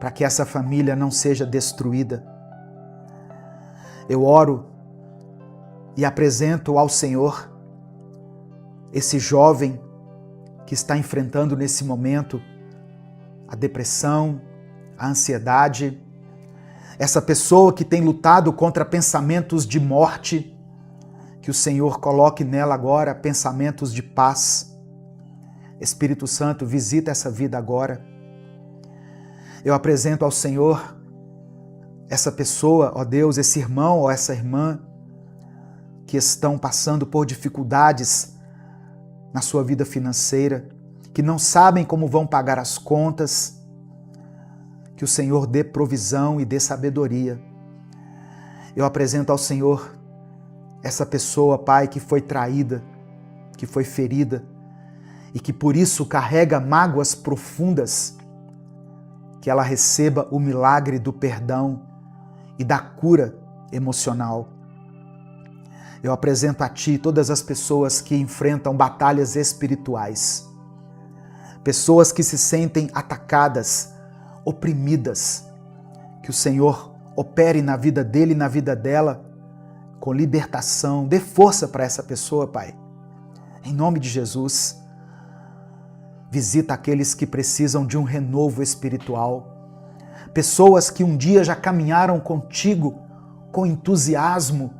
para que essa família não seja destruída. Eu oro e apresento ao Senhor esse jovem que está enfrentando nesse momento a depressão, a ansiedade, essa pessoa que tem lutado contra pensamentos de morte, que o Senhor coloque nela agora pensamentos de paz. Espírito Santo, visita essa vida agora. Eu apresento ao Senhor essa pessoa, ó Deus, esse irmão ou essa irmã que estão passando por dificuldades na sua vida financeira, que não sabem como vão pagar as contas. Que o Senhor dê provisão e dê sabedoria. Eu apresento ao Senhor essa pessoa, Pai, que foi traída, que foi ferida e que por isso carrega mágoas profundas, que ela receba o milagre do perdão e da cura emocional. Eu apresento a Ti todas as pessoas que enfrentam batalhas espirituais, pessoas que se sentem atacadas, oprimidas, que o Senhor opere na vida dele e na vida dela com libertação. Dê força para essa pessoa, Pai. Em nome de Jesus, visita aqueles que precisam de um renovo espiritual, pessoas que um dia já caminharam contigo com entusiasmo,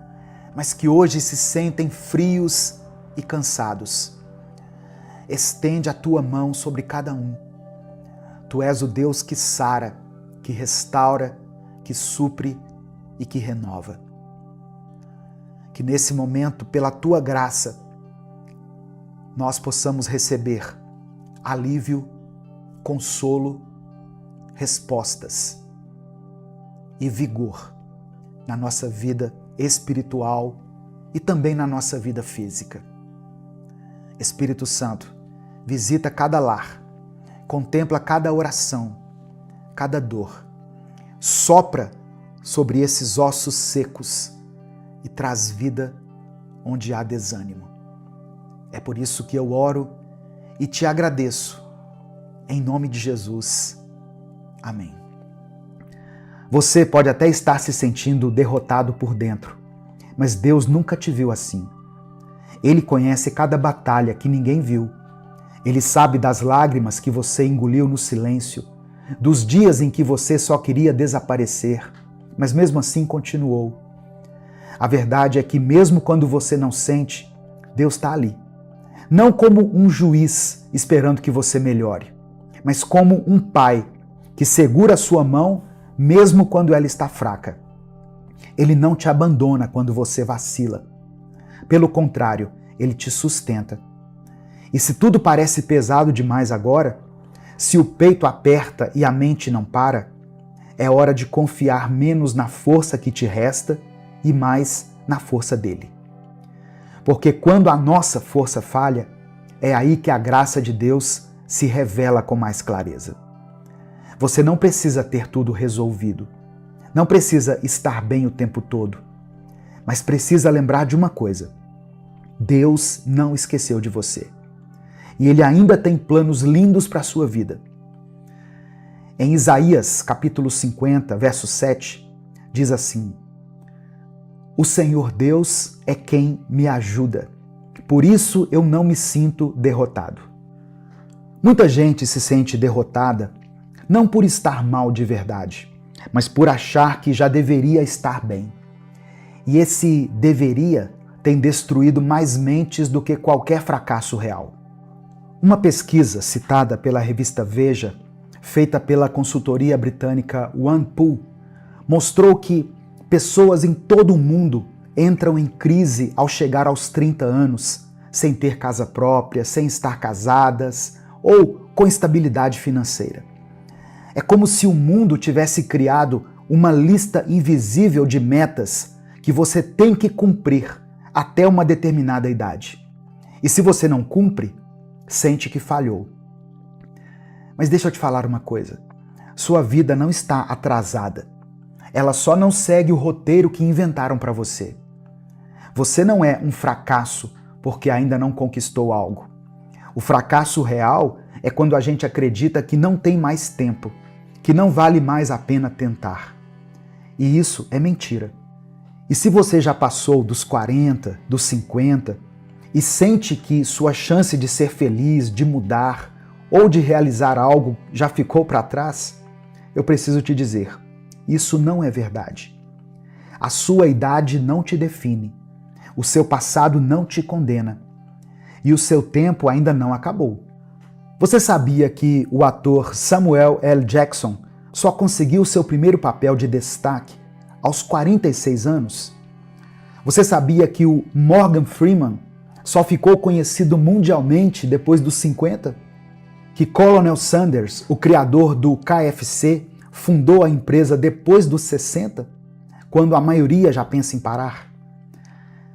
mas que hoje se sentem frios e cansados. Estende a Tua mão sobre cada um. Tu és o Deus que sara, que restaura, que supre e que renova. Que nesse momento, pela Tua graça, nós possamos receber alívio, consolo, respostas e vigor na nossa vida espiritual e também na nossa vida física. Espírito Santo, visita cada lar, contempla cada oração, cada dor, sopra sobre esses ossos secos e traz vida onde há desânimo. É por isso que eu oro e te agradeço, em nome de Jesus. Amém. Você pode até estar se sentindo derrotado por dentro, mas Deus nunca te viu assim. Ele conhece cada batalha que ninguém viu. Ele sabe das lágrimas que você engoliu no silêncio, dos dias em que você só queria desaparecer, mas mesmo assim continuou. A verdade é que mesmo quando você não sente, Deus está ali. Não como um juiz esperando que você melhore, mas como um pai que segura a sua mão mesmo quando ela está fraca. Ele não te abandona quando você vacila. Pelo contrário, ele te sustenta. E se tudo parece pesado demais agora, se o peito aperta e a mente não para, é hora de confiar menos na força que te resta e mais na força dele. Porque quando a nossa força falha, é aí que a graça de Deus se revela com mais clareza. Você não precisa ter tudo resolvido. Não precisa estar bem o tempo todo. Mas precisa lembrar de uma coisa: Deus não esqueceu de você. E Ele ainda tem planos lindos para a sua vida. Em Isaías, capítulo 50, verso 7, diz assim: O Senhor Deus é quem me ajuda. Por isso eu não me sinto derrotado. Muita gente se sente derrotada não por estar mal de verdade, mas por achar que já deveria estar bem. E esse deveria tem destruído mais mentes do que qualquer fracasso real. Uma pesquisa citada pela revista Veja, feita pela consultoria britânica OnePool, mostrou que pessoas em todo o mundo entram em crise ao chegar aos 30 anos, sem ter casa própria, sem estar casadas ou com estabilidade financeira. É como se o mundo tivesse criado uma lista invisível de metas que você tem que cumprir até uma determinada idade. E se você não cumpre, sente que falhou. Mas deixa eu te falar uma coisa. Sua vida não está atrasada. Ela só não segue o roteiro que inventaram para você. Você não é um fracasso porque ainda não conquistou algo. O fracasso real é quando a gente acredita que não tem mais tempo, que não vale mais a pena tentar. E isso é mentira. E se você já passou dos 40, dos 50 e sente que sua chance de ser feliz, de mudar ou de realizar algo já ficou para trás, eu preciso te dizer, isso não é verdade. A sua idade não te define, o seu passado não te condena e o seu tempo ainda não acabou. Você sabia que o ator Samuel L. Jackson só conseguiu seu primeiro papel de destaque aos 46 anos? Você sabia que o Morgan Freeman só ficou conhecido mundialmente depois dos 50? Que Colonel Sanders, o criador do KFC, fundou a empresa depois dos 60, quando a maioria já pensa em parar?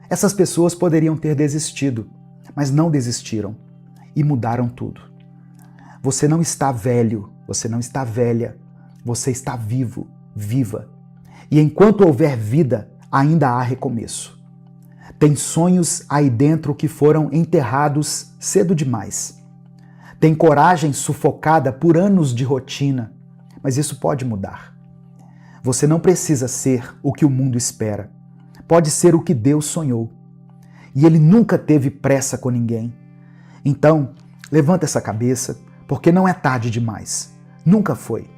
Essas pessoas poderiam ter desistido, mas não desistiram e mudaram tudo. Você não está velho, você não está velha, você está vivo, viva. E enquanto houver vida, ainda há recomeço. Tem sonhos aí dentro que foram enterrados cedo demais. Tem coragem sufocada por anos de rotina, mas isso pode mudar. Você não precisa ser o que o mundo espera. Pode ser o que Deus sonhou. E Ele nunca teve pressa com ninguém. Então, levanta essa cabeça, porque não é tarde demais. Nunca foi.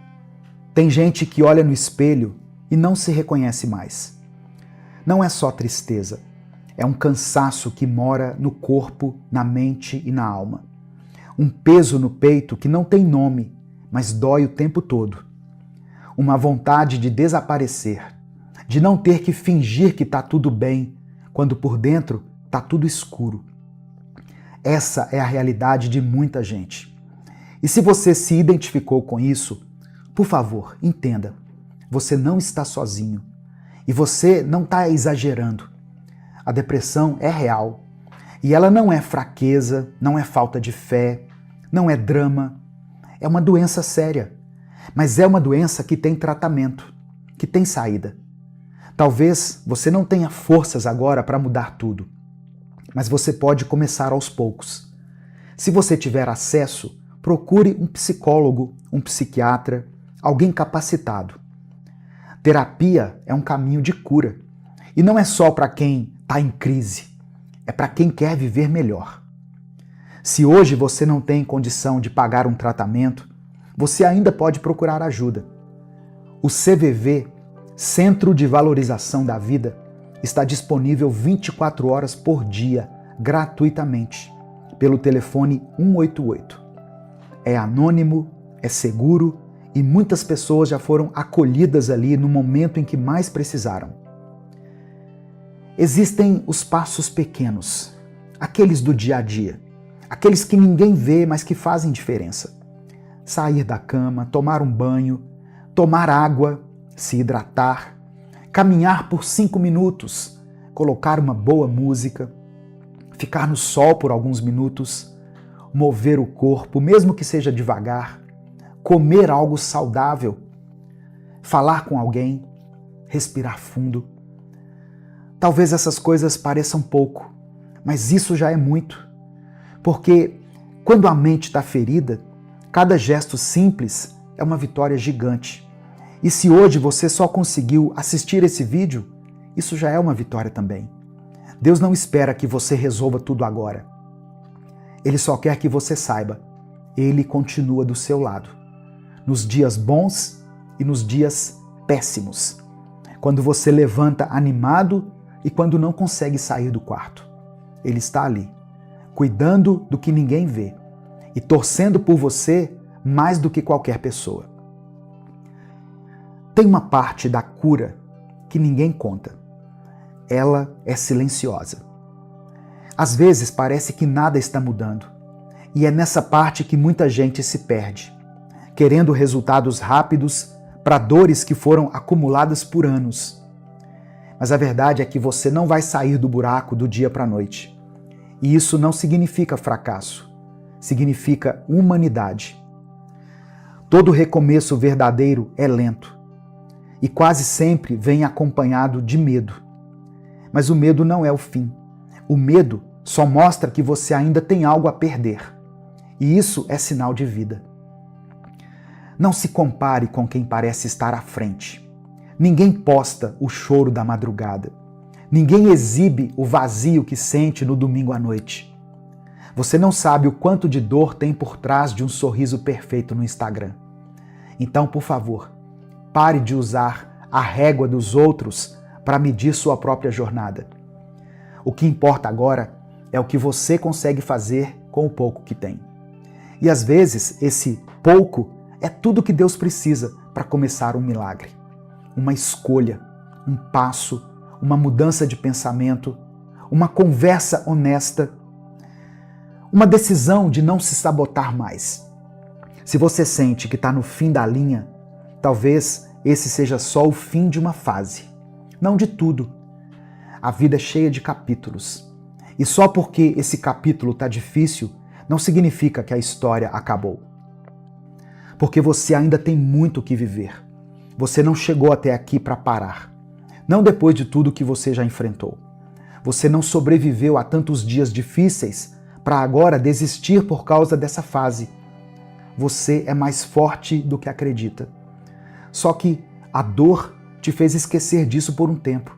Tem gente que olha no espelho e não se reconhece mais. Não é só tristeza. É um cansaço que mora no corpo, na mente e na alma. Um peso no peito que não tem nome, mas dói o tempo todo. Uma vontade de desaparecer, de não ter que fingir que está tudo bem, quando por dentro está tudo escuro. Essa é a realidade de muita gente. E se você se identificou com isso, por favor, entenda, você não está sozinho e você não está exagerando. A depressão é real e ela não é fraqueza, não é falta de fé, não é drama, é uma doença séria, mas é uma doença que tem tratamento, que tem saída. Talvez você não tenha forças agora para mudar tudo, mas você pode começar aos poucos. Se você tiver acesso, procure um psicólogo, um psiquiatra, alguém capacitado. Terapia é um caminho de cura. E não é só para quem está em crise, é para quem quer viver melhor. Se hoje você não tem condição de pagar um tratamento, você ainda pode procurar ajuda. O CVV, Centro de Valorização da Vida, está disponível 24 horas por dia, gratuitamente, pelo telefone 188. É anônimo, é seguro e muitas pessoas já foram acolhidas ali no momento em que mais precisaram. Existem os passos pequenos, aqueles do dia a dia, aqueles que ninguém vê, mas que fazem diferença. Sair da cama, tomar um banho, tomar água, se hidratar, caminhar por 5 minutos, colocar uma boa música, ficar no sol por alguns minutos, mover o corpo, mesmo que seja devagar, comer algo saudável, falar com alguém, respirar fundo. Talvez essas coisas pareçam pouco, mas isso já é muito. Porque quando a mente está ferida, cada gesto simples é uma vitória gigante. E se hoje você só conseguiu assistir esse vídeo, isso já é uma vitória também. Deus não espera que você resolva tudo agora. Ele só quer que você saiba, Ele continua do seu lado, nos dias bons e nos dias péssimos. Quando você levanta animado e quando não consegue sair do quarto. Ele está ali, cuidando do que ninguém vê e torcendo por você mais do que qualquer pessoa. Tem uma parte da cura que ninguém conta. Ela é silenciosa. Às vezes parece que nada está mudando, e é nessa parte que muita gente se perde, querendo resultados rápidos para dores que foram acumuladas por anos. Mas a verdade é que você não vai sair do buraco do dia para a noite. E isso não significa fracasso, significa humanidade. Todo recomeço verdadeiro é lento e quase sempre vem acompanhado de medo. Mas o medo não é o fim. O medo só mostra que você ainda tem algo a perder. E isso é sinal de vida. Não se compare com quem parece estar à frente. Ninguém posta o choro da madrugada. Ninguém exibe o vazio que sente no domingo à noite. Você não sabe o quanto de dor tem por trás de um sorriso perfeito no Instagram. Então, por favor, pare de usar a régua dos outros para medir sua própria jornada. O que importa agora é o que você consegue fazer com o pouco que tem. E às vezes, esse pouco é tudo que Deus precisa para começar um milagre. Uma escolha, um passo, uma mudança de pensamento, uma conversa honesta, uma decisão de não se sabotar mais. Se você sente que está no fim da linha, talvez esse seja só o fim de uma fase, não de tudo. A vida é cheia de capítulos. E só porque esse capítulo está difícil, não significa que a história acabou. Porque você ainda tem muito o que viver. Você não chegou até aqui para parar. Não depois de tudo que você já enfrentou. Você não sobreviveu a tantos dias difíceis para agora desistir por causa dessa fase. Você é mais forte do que acredita. Só que a dor te fez esquecer disso por um tempo.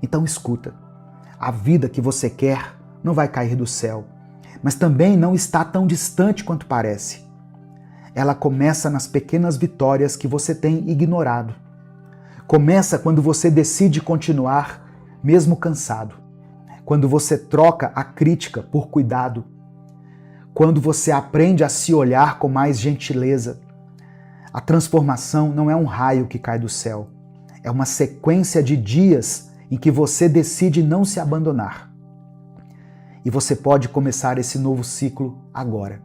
Então escuta, a vida que você quer não vai cair do céu, mas também não está tão distante quanto parece. Ela começa nas pequenas vitórias que você tem ignorado. Começa quando você decide continuar, mesmo cansado. Quando você troca a crítica por cuidado. Quando você aprende a se olhar com mais gentileza. A transformação não é um raio que cai do céu. É uma sequência de dias em que você decide não se abandonar. E você pode começar esse novo ciclo agora,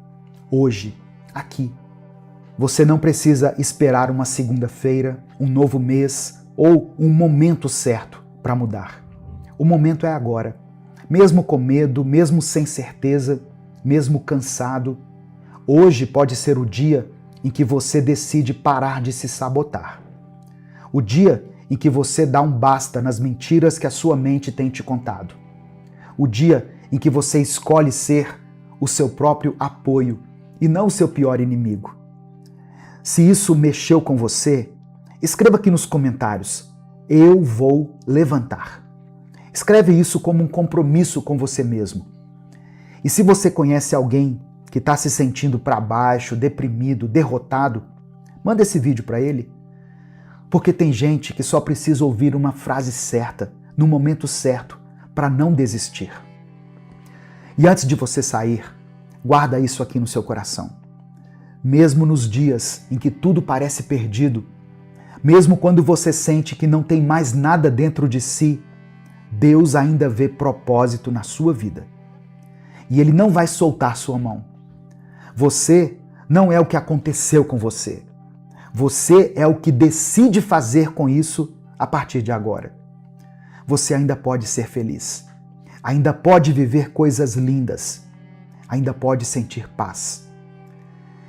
hoje, aqui. Você não precisa esperar uma segunda-feira, um novo mês ou um momento certo para mudar. O momento é agora. Mesmo com medo, mesmo sem certeza, mesmo cansado, hoje pode ser o dia em que você decide parar de se sabotar. O dia em que você dá um basta nas mentiras que a sua mente tem te contado. O dia em que você escolhe ser o seu próprio apoio e não o seu pior inimigo. Se isso mexeu com você, escreva aqui nos comentários: eu vou levantar. Escreve isso como um compromisso com você mesmo. E se você conhece alguém que está se sentindo para baixo, deprimido, derrotado, manda esse vídeo para ele. Porque tem gente que só precisa ouvir uma frase certa, no momento certo, para não desistir. E antes de você sair, guarda isso aqui no seu coração. Mesmo nos dias em que tudo parece perdido, mesmo quando você sente que não tem mais nada dentro de si, Deus ainda vê propósito na sua vida. E Ele não vai soltar sua mão. Você não é o que aconteceu com você. Você é o que decide fazer com isso a partir de agora. Você ainda pode ser feliz. Ainda pode viver coisas lindas. Ainda pode sentir paz.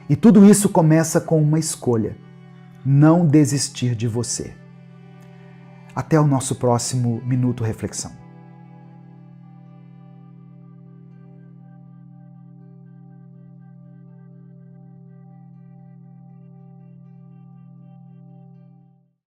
E tudo isso começa com uma escolha: não desistir de você. Até o nosso próximo Minuto Reflexão.